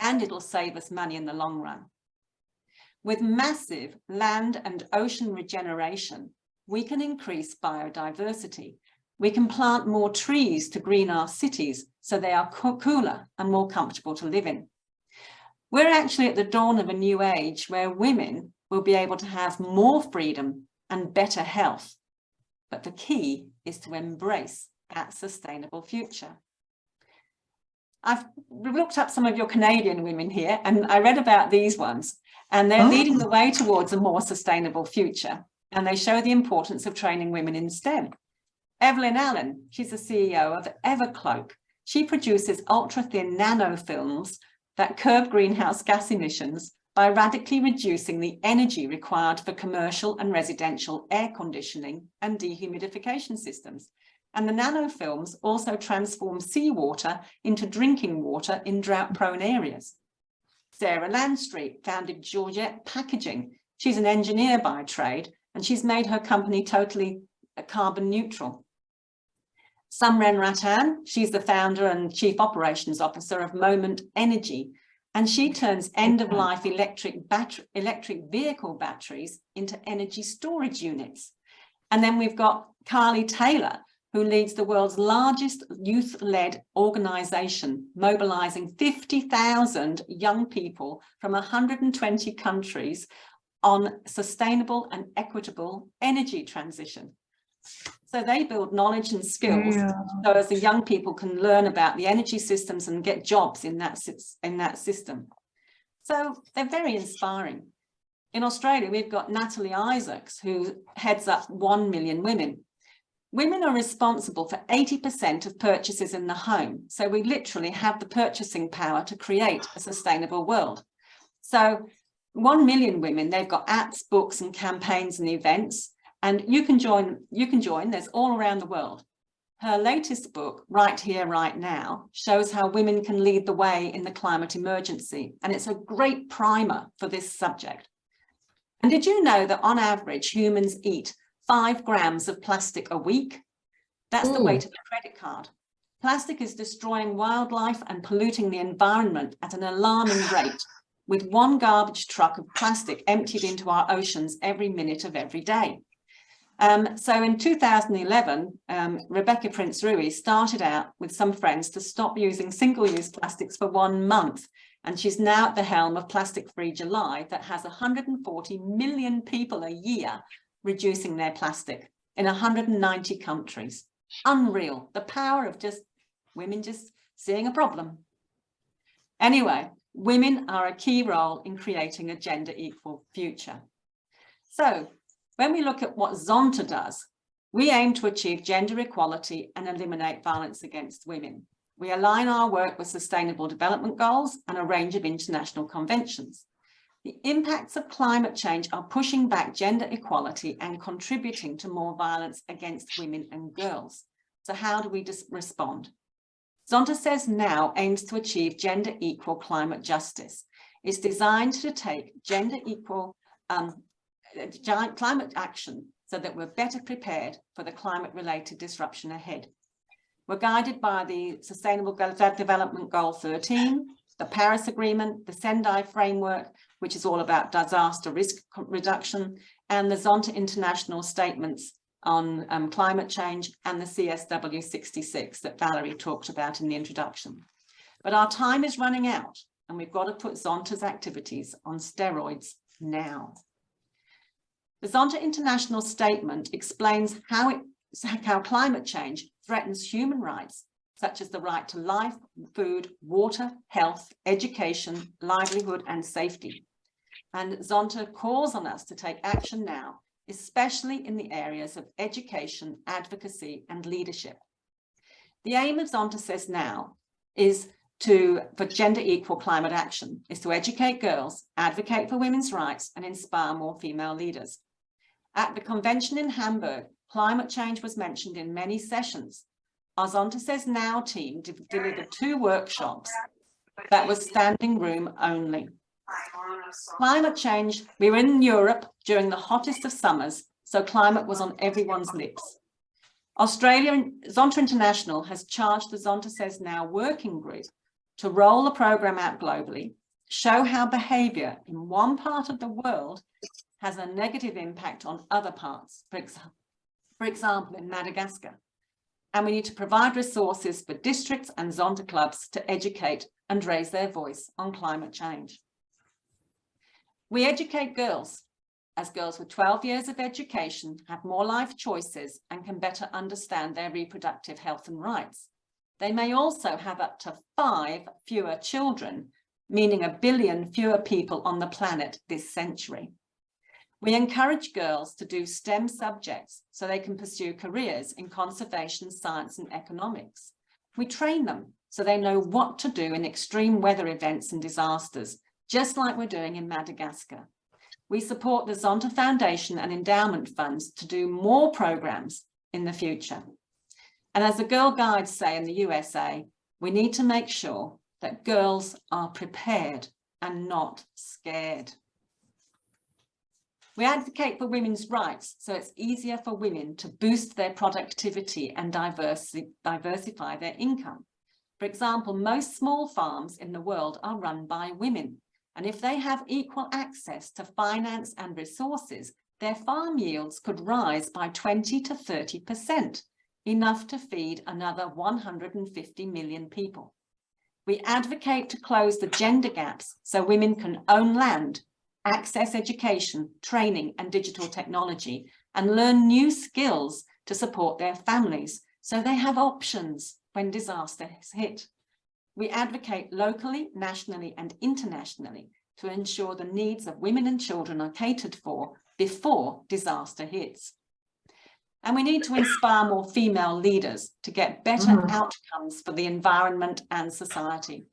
And it'll save us money in the long run. With massive land and ocean regeneration, we can increase biodiversity. We can plant more trees to green our cities so they are cooler and more comfortable to live in. We're actually at the dawn of a new age where women will be able to have more freedom and better health. But the key is to embrace that sustainable future. I've looked up some of your Canadian women here, and I read about these ones, and they're leading the way towards a more sustainable future. And they show the importance of training women in STEM. Evelyn Allen, she's the CEO of Evercloak. She produces ultra-thin nanofilms that curb greenhouse gas emissions by radically reducing the energy required for commercial and residential air conditioning and dehumidification systems. And the nanofilms also transform seawater into drinking water in drought-prone areas. Sarah Landstreet founded Georgette Packaging. She's an engineer by trade, and she's made her company totally carbon neutral. Samren Ratan, she's the founder and chief operations officer of Moment Energy, and she turns end-of-life electric vehicle batteries into energy storage units. And then we've got Carly Taylor, who leads the world's largest youth-led organization, mobilizing 50,000 young people from 120 countries on sustainable and equitable energy transition. So they build knowledge and skills so as the young people can learn about the energy systems and get jobs in that system. So they're very inspiring. In Australia, we've got Natalie Isaacs, who heads up 1 Million Women. Women are responsible for 80% of purchases in the home. So we literally have the purchasing power to create a sustainable world. So 1 Million Women, they've got apps, books and campaigns and events. And you can join, there's all around the world. Her latest book, Right Here, Right Now, shows how women can lead the way in the climate emergency. And it's a great primer for this subject. And did you know that on average, humans eat 5 grams of plastic a week? That's the weight of a credit card. Plastic is destroying wildlife and polluting the environment at an alarming rate, with 1 garbage truck of plastic emptied into our oceans every minute of every day. So in 2011, Rebecca Prince-Ruiz started out with some friends to stop using single-use plastics for 1 month. And she's now at the helm of Plastic Free July that has 140 million people a year reducing their plastic in 190 countries. Unreal, the power of just women just seeing a problem. Anyway, women are a key role in creating a gender equal future. So when we look at what Zonta does, we aim to achieve gender equality and eliminate violence against women. We align our work with Sustainable Development Goals and a range of international conventions. The impacts of climate change are pushing back gender equality and contributing to more violence against women and girls. So how do we respond? Zonta Says Now aims to achieve gender equal climate justice. It's designed to take gender equal climate action so that we're better prepared for the climate related disruption ahead. We're guided by the Sustainable Development Goal 13, the Paris Agreement, the Sendai Framework, which is all about disaster risk reduction, and the Zonta International Statements on climate change and the CSW 66 that Valerie talked about in the introduction. But our time is running out and we've got to put Zonta's activities on steroids now. The Zonta International Statement explains how climate change threatens human rights, such as the right to life, food, water, health, education, livelihood, and safety. And Zonta calls on us to take action now, especially in the areas of education, advocacy, and leadership. The aim of Zonta Says Now is for gender equal climate action, is to educate girls, advocate for women's rights, and inspire more female leaders. At the convention in Hamburg, climate change was mentioned in many sessions. Our Zonta Says Now team delivered 2 workshops that were standing room only. Climate change, we were in Europe during the hottest of summers, so climate was on everyone's lips. Zonta International has charged the Zonta Says Now working group to roll the program out globally, show how behavior in one part of the world has a negative impact on other parts, for example, in Madagascar. And we need to provide resources for districts and Zonta clubs to educate and raise their voice on climate change. We educate girls, as girls with 12 years of education have more life choices and can better understand their reproductive health and rights. They may also have up to 5 fewer children, meaning 1 billion fewer people on the planet this century. We encourage girls to do STEM subjects so they can pursue careers in conservation, science, and economics. We train them so they know what to do in extreme weather events and disasters, just like we're doing in Madagascar. We support the Zonta Foundation and endowment funds to do more programs in the future. And as the Girl Guides say in the USA, we need to make sure that girls are prepared and not scared. We advocate for women's rights so it's easier for women to boost their productivity and diversify their income. For example, most small farms in the world are run by women. And if they have equal access to finance and resources, their farm yields could rise by 20 to 30%, enough to feed another 150 million people. We advocate to close the gender gaps so women can own land, access education, training, and digital technology, and learn new skills to support their families so they have options when disasters hit. We advocate locally, nationally, and internationally to ensure the needs of women and children are catered for before disaster hits. And we need to inspire more female leaders to get better outcomes for the environment and society.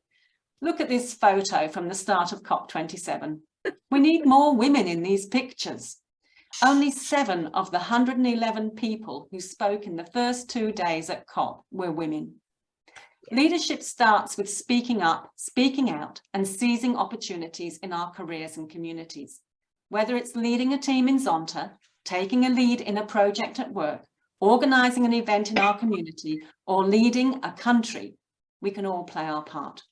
Look at this photo from the start of COP27. We need more women in these pictures. Only 7 of the 111 people who spoke in the first 2 days at COP were women. Leadership starts with speaking up, speaking out, and seizing opportunities in our careers and communities. Whether it's leading a team in Zonta, taking a lead in a project at work, organising an event in our community, or leading a country, we can all play our part.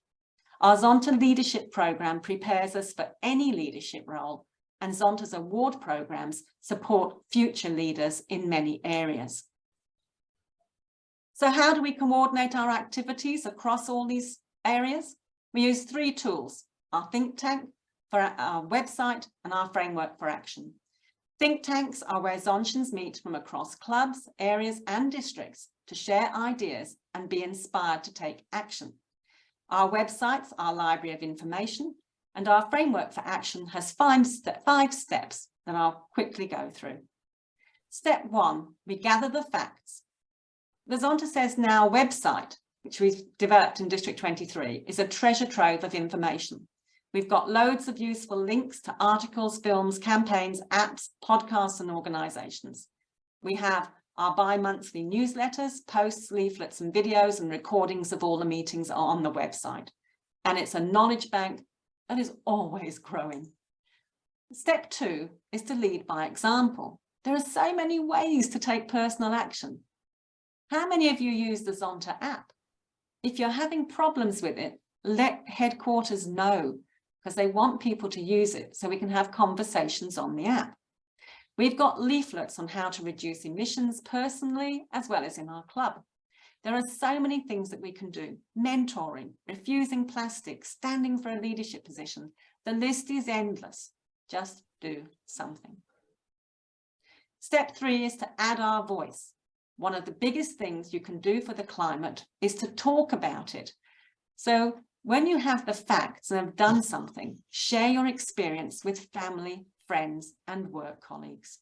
Our Zonta leadership programme prepares us for any leadership role and Zonta's award programs support future leaders in many areas. So how do we coordinate our activities across all these areas? We use 3 tools: our think tank, for our website, and our framework for action. Think tanks are where Zontians meet from across clubs, areas and districts to share ideas and be inspired to take action. Our websites, our library of information, and our framework for action has 5 steps that I'll quickly go through. Step 1, we gather the facts. The Zonta Says Now website, which we've developed in District 23, is a treasure trove of information. We've got loads of useful links to articles, films, campaigns, apps, podcasts, and organisations. We have our bi-monthly newsletters, posts, leaflets, and videos, and recordings of all the meetings are on the website. And it's a knowledge bank that is always growing. Step 2 is to lead by example. There are so many ways to take personal action. How many of you use the Zonta app? If you're having problems with it, let headquarters know, because they want people to use it so we can have conversations on the app. We've got leaflets on how to reduce emissions personally, as well as in our club. There are so many things that we can do: mentoring, refusing plastic, standing for a leadership position. The list is endless. Just do something. Step 3 is to add our voice. One of the biggest things you can do for the climate is to talk about it. So when you have the facts and have done something, share your experience with family, friends, and work colleagues.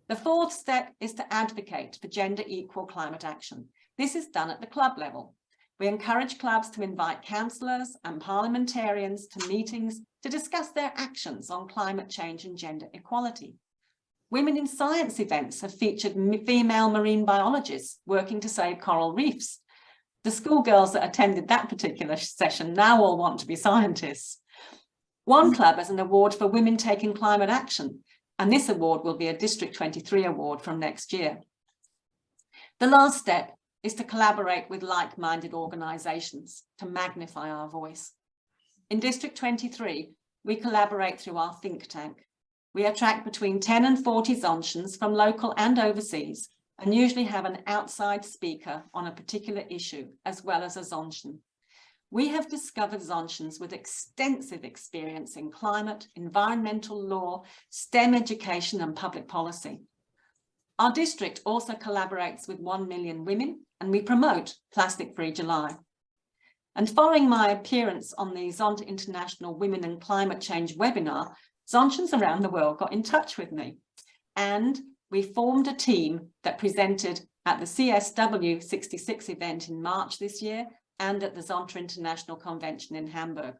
The 4th step is to advocate for gender equal climate action. This is done at the club level. We encourage clubs to invite councillors and parliamentarians to meetings to discuss their actions on climate change and gender equality. Women in science events have featured female marine biologists working to save coral reefs. The schoolgirls that attended that particular session now all want to be scientists. One club has an award for women taking climate action, and this award will be a District 23 award from next year. The last step is to collaborate with like-minded organisations to magnify our voice. In District 23, we collaborate through our think tank. We attract between 10 and 40 Zontians from local and overseas, and usually have an outside speaker on a particular issue, as well as a Zontian. We have discovered Zontians with extensive experience in climate, environmental law, STEM education, and public policy. Our district also collaborates with 1 Million Women, and we promote Plastic Free July. And following my appearance on the Zonta International Women and Climate Change webinar, Zontians around the world got in touch with me, and we formed a team that presented at the CSW 66 event in March this year and at the Zonta International Convention in Hamburg.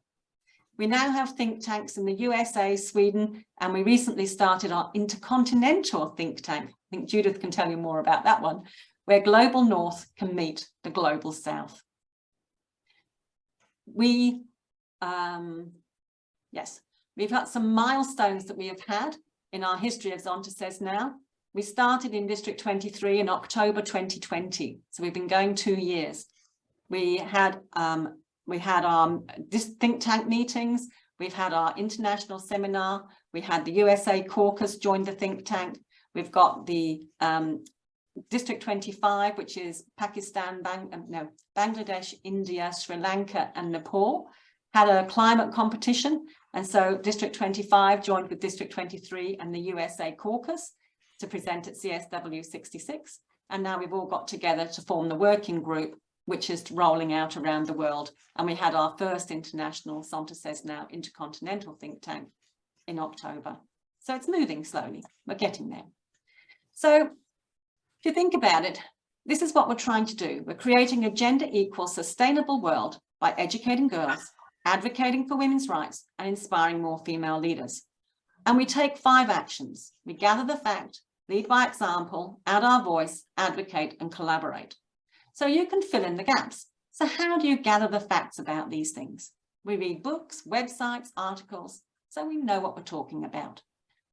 We now have think tanks in the USA, Sweden, and we recently started our intercontinental think tank. I think Judith can tell you more about that one, where Global North can meet the Global South. We've got some milestones that we have had in our history of Zonta Says Now. We started in District 23 in October 2020, so we've been going 2 years. We had our think tank meetings, we've had our international seminar, we had the USA caucus join the think tank, we've got the District 25, which is Pakistan, Bangladesh, India, Sri Lanka and Nepal, had a climate competition, and so District 25 joined with District 23 and the USA caucus to present at CSW 66, and now we've all got together to form the working group, which is rolling out around the world. And we had our first international Zonta Says Now intercontinental think tank in October. So it's moving slowly, we're getting there. So if you think about it, this is what we're trying to do. We're creating a gender equal, sustainable world by educating girls, advocating for women's rights, and inspiring more female leaders. And we take 5 actions. We gather the fact, lead by example, add our voice, advocate, and collaborate. So you can fill in the gaps. So how do you gather the facts about these things? We read books, websites, articles, so we know what we're talking about.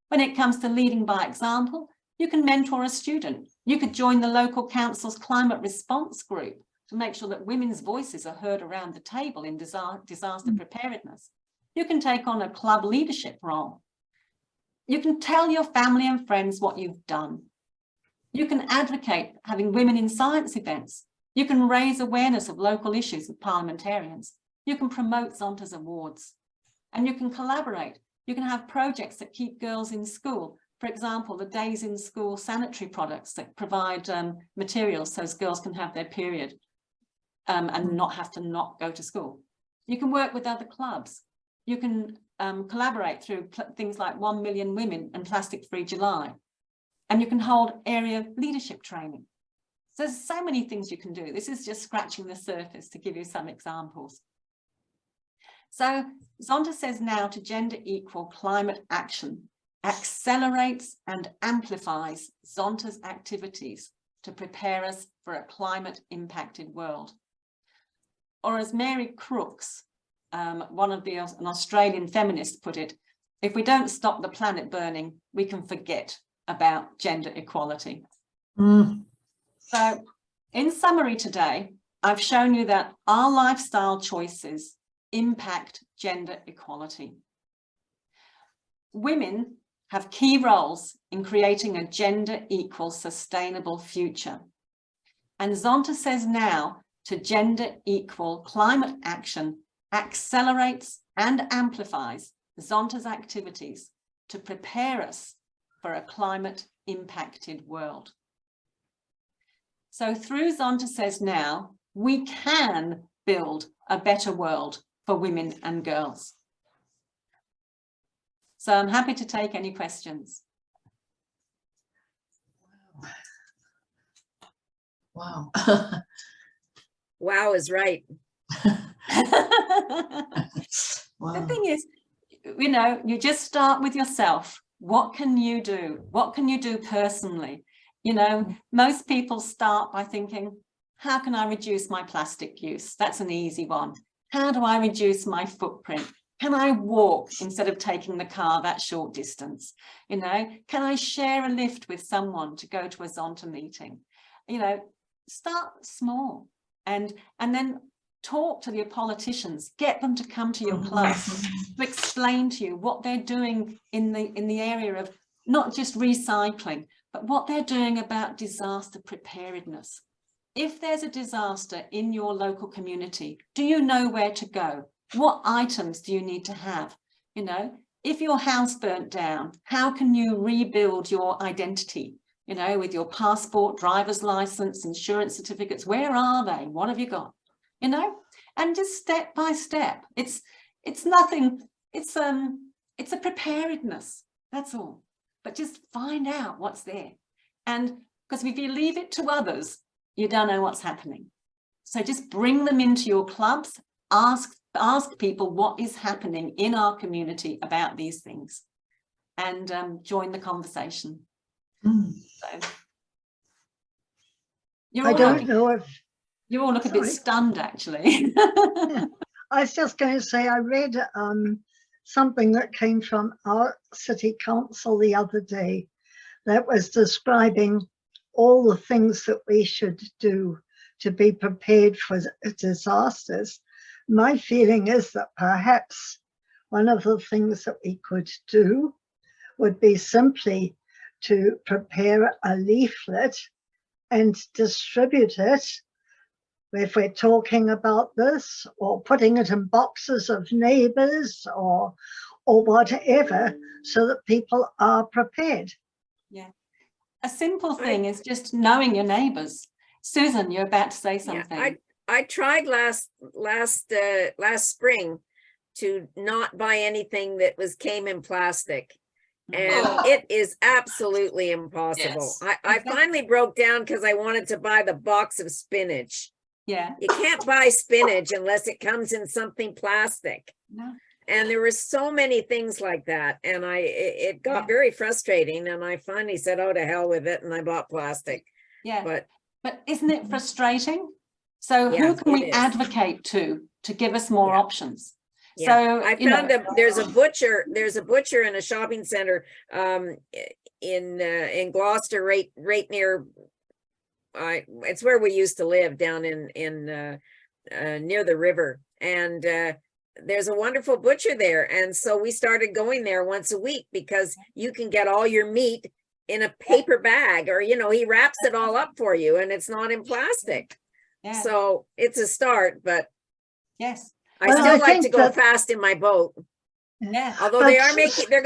When it comes to leading by example, you can mentor a student. You could join the local council's climate response group to make sure that women's voices are heard around the table in disaster preparedness. You can take on a club leadership role. You can tell your family and friends what you've done. You can advocate having women in science events. You can raise awareness of local issues with parliamentarians. You can promote Zonta's awards. And you can collaborate. You can have projects that keep girls in school. For example, the Days in School sanitary products that provide materials so girls can have their period and not have to not go to school. You can work with other clubs. You can collaborate through things like 1 Million Women and Plastic Free July. And you can hold area leadership training. So there's so many things you can do. This is just scratching the surface to give you some examples. So Zonta says now to gender equal climate action accelerates and amplifies Zonta's activities to prepare us for a climate impacted world. Or as Mary Crooks, an Australian feminist put it, if we don't stop the planet burning, we can forget about gender equality. So in summary today, I've shown you that our lifestyle choices impact gender equality. Women have key roles in creating a gender equal, sustainable future. And Zonta says now to gender equal climate action accelerates and amplifies Zonta's activities to prepare us for a climate impacted world. So through Zonta says now, we can build a better world for women and girls. So I'm happy to take any questions. Wow. Wow is right. Wow. The thing is, you know, you just start with yourself. What can you do? What can you do personally? You know, most people start by thinking, how can I reduce my plastic use? That's an easy one. How do I reduce my footprint? Can I walk instead of taking the car that short distance? You know, can I share a lift with someone to go to a Zonta meeting? You know, start small and then talk to your politicians, get them to come to your clubs, to explain to you what they're doing in the area of not just recycling, but what they're doing about disaster preparedness. If there's a disaster in your local community, do you know where to go? What items do you need to have? You know, if your house burnt down, how can you rebuild your identity? You know, with your passport, driver's license, insurance certificates, where are they? What have you got? You know, and just step by step. It's nothing, it's a preparedness, that's all. But just find out what's there. And because if you leave it to others, you don't know what's happening. So just bring them into your clubs, ask people what is happening in our community about these things, and join the conversation. So, I don't know if you all look a bit stunned, actually. I was just going to say, I read something that came from our city council the other day that was describing all the things that we should do to be prepared for disasters. My feeling is that perhaps one of the things that we could do would be simply to prepare a leaflet and distribute it if we're talking about this, or putting it in boxes of neighbors or whatever, so that people are prepared. Yeah. A simple thing is just knowing your neighbors. Susan, you're about to say something. Yeah, I tried last spring to not buy anything that came in plastic. And it is absolutely impossible. Yes. I finally broke down because I wanted to buy the box of spinach. Yeah. You can't buy spinach unless it comes in something plastic. No. And there were so many things like that. And it got very frustrating. And I finally said, oh, to hell with it. And I bought plastic. Yeah. But isn't it frustrating? So who can we advocate to give us more options? Yeah. So I found there's a butcher in a shopping center in Gloucester, right near it's where we used to live, down in near the river. And there's a wonderful butcher there. And so we started going there once a week because you can get all your meat in a paper bag, or, you know, he wraps it all up for you and it's not in plastic. Yeah. So it's a start, but Yes. I Well, still I like to think go that- fast in my boat. Yeah. Although they But- are making, they're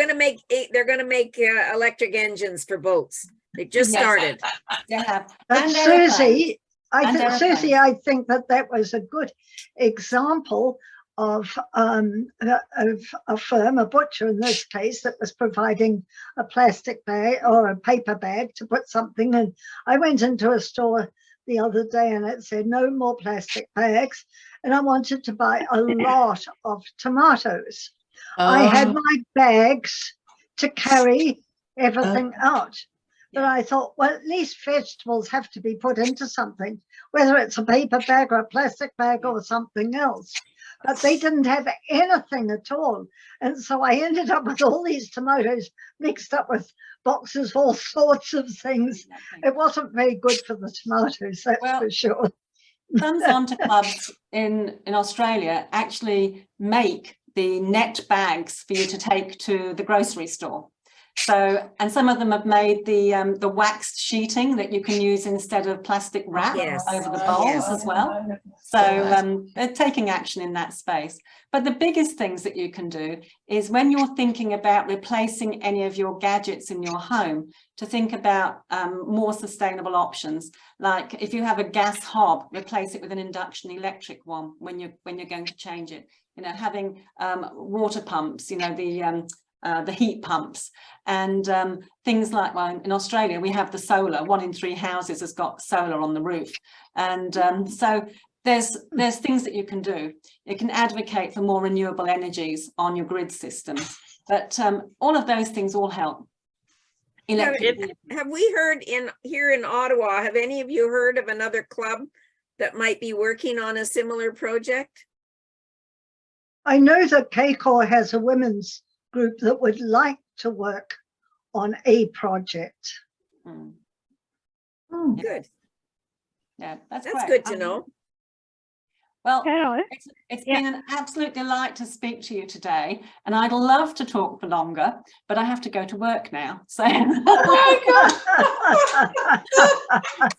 gonna make electric engines for boats. They just Yes. started. They have. But And aeroplanes. Susie, And Susie, aeroplanes. I think that was a good example of a firm, a butcher in this case, that was providing a plastic bag or a paper bag to put something in. I went into a store the other day and it said no more plastic bags, and I wanted to buy a lot of tomatoes. I had my bags to carry everything out. But I thought, well, at least vegetables have to be put into something, whether it's a paper bag or a plastic bag or something else. But they didn't have anything at all. And so I ended up with all these tomatoes mixed up with boxes, all sorts of things. It wasn't very good for the tomatoes, that's Well, for sure. Some Zonta clubs in Australia actually make the net bags for you to take to the grocery store. So, and some of them have made the waxed sheeting that you can use instead of plastic wrap Yes. over the bowls Yes. as well. So they're taking action in that space. But the biggest things that you can do is when you're thinking about replacing any of your gadgets in your home, to think about more sustainable options. Like if you have a gas hob, replace it with an induction electric one when you're going to change it. You know, having water pumps, you know, the heat pumps, and things like, well, in Australia we have the solar. 1 in 3 houses has got solar on the roof, and so there's things that you can do. You can advocate for more renewable energies on your grid system, but all of those things all help. Have we heard here in Ottawa, have any of you heard of another club that might be working on a similar project? I know that KCOR has a women's group that would like to work on a project. Mm. Good. Yeah, that's That's great. good to know. Well, Carole, it's Yeah. been an absolute delight to speak to you today, and I'd love to talk for longer, but I have to go to work now. So, can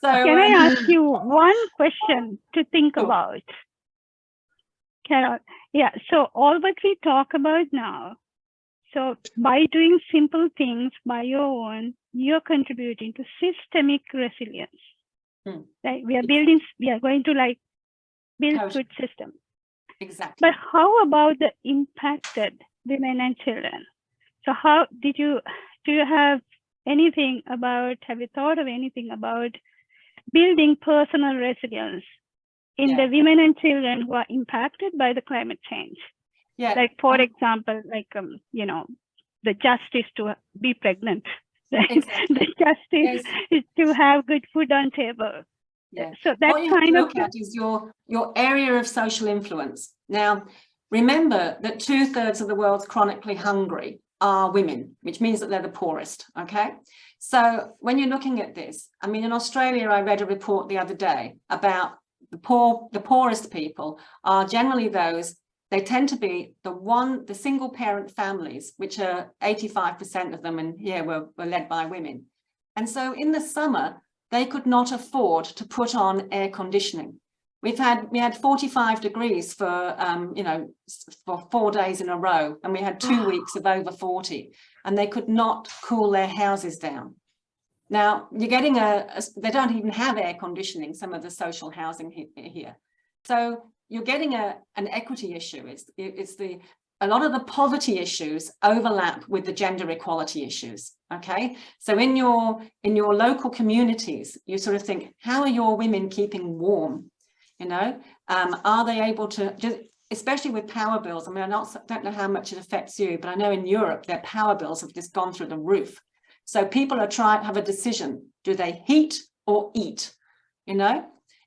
I ask you one question to think Sure. about? Carole, yeah, so all what we talk about now, so by doing simple things by your own, you're contributing to systemic resilience. Hmm. Right? We are going to like build Totally. good system. exactly. But how about the impacted women and children? So how do you have anything about, have you thought of anything about building personal resilience in the women and children who are impacted by the climate change? Yeah. Like, for example, like, you know, the justice to be pregnant, right? Exactly. The justice is to have good food on table. Yeah. So that What you have kind to of look at is your area of social influence. Now, remember that 2/3 of the world's chronically hungry are women, which means that they're the poorest. Okay. So when you're looking at this, I mean, in Australia, I read a report the other day about the poorest people are generally those. They tend to be the single parent families, which are 85% of them, and here were led by women. And so in the summer, they could not afford to put on air conditioning. We had 45 degrees for you know, for 4 days in a row, and we had 2 weeks of over 40, and they could not cool their houses down. Now you're getting they don't even have air conditioning, some of the social housing here. So you're getting an equity issue. A lot of the poverty issues overlap with the gender equality issues. Okay, so in your local communities, you sort of think, how are your women keeping warm? You know, are they able to, especially with power bills? I mean, I don't know how much it affects you, but I know in Europe their power bills have just gone through the roof. So people are trying to have a decision: do they heat or eat? You know.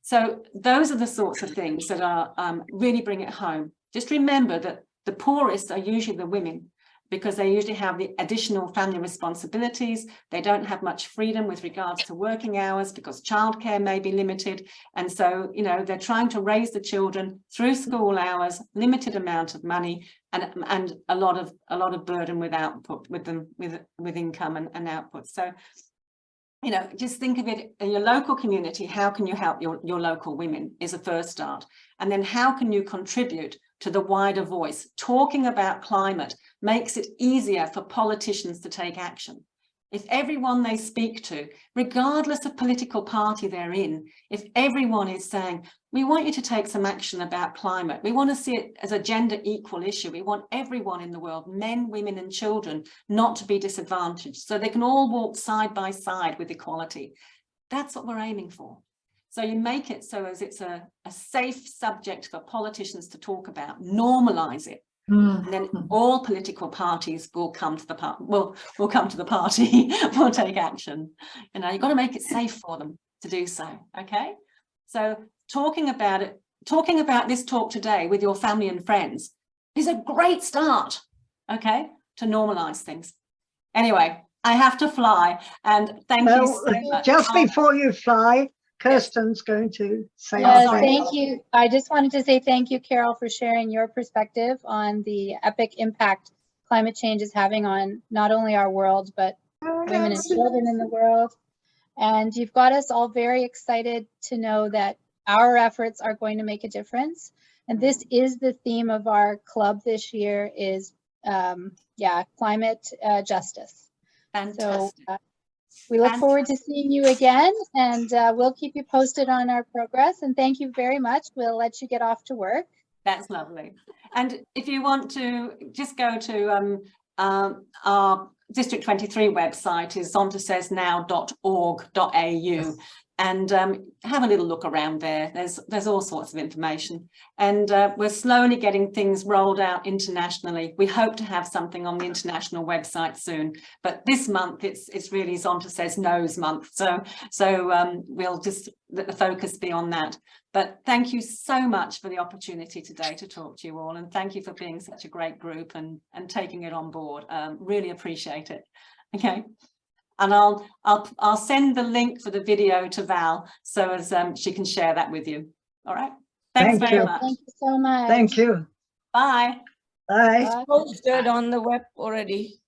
So those are the sorts of things that are really bring it home. Just remember that the poorest are usually the women, because they usually have the additional family responsibilities. They don't have much freedom with regards to working hours because childcare may be limited. And so, you know, they're trying to raise the children through school hours, limited amount of money, and a lot of burden with output, with income and output. So, you know, just think of it in your local community. How can you help your local women is a first start. And then how can you contribute to the wider voice? Talking about climate makes it easier for politicians to take action. If everyone they speak to, regardless of political party they're in, if everyone is saying, we want you to take some action about climate, we want to see it as a gender equal issue, we want everyone in the world, men, women and children, not to be disadvantaged, so they can all walk side by side with equality. That's what we're aiming for. So you make it so as it's a safe subject for politicians to talk about, normalize it. And then all political parties will come to the party, will come to the party, will take action. You know, you've got to make it safe for them to do so, okay? So talking about it, talking about this talk today with your family and friends is a great start, okay, to normalize things. Anyway, I have to fly, and thank you so much. Just before you fly, Kirsten's going to say Yes, Thank you. I just wanted to say thank you, Carole, for sharing your perspective on the epic impact climate change is having on not only our world, but women and children in the world. And you've got us all very excited to know that our efforts are going to make a difference. And this is the theme of our club this year is, climate justice. Fantastic. So we look forward to seeing you again, and we'll keep you posted on our progress. And thank you very much. We'll let you get off to work. That's lovely. And if you want to just go to our District 23 website is zontasaysnow.org.au, and have a little look around there. There's all sorts of information, and we're slowly getting things rolled out internationally. We hope to have something on the international website soon, but this month it's really Zonta Says No's month, so we'll just let the focus be on that. But thank you so much for the opportunity today to talk to you all, and thank you for being such a great group and taking it on board. Really appreciate it. Okay. And I'll send the link for the video to Val so as she can share that with you. All right. Thanks very much. Thank you so much. Thank you. Bye. Bye. Bye. Posted on the web already.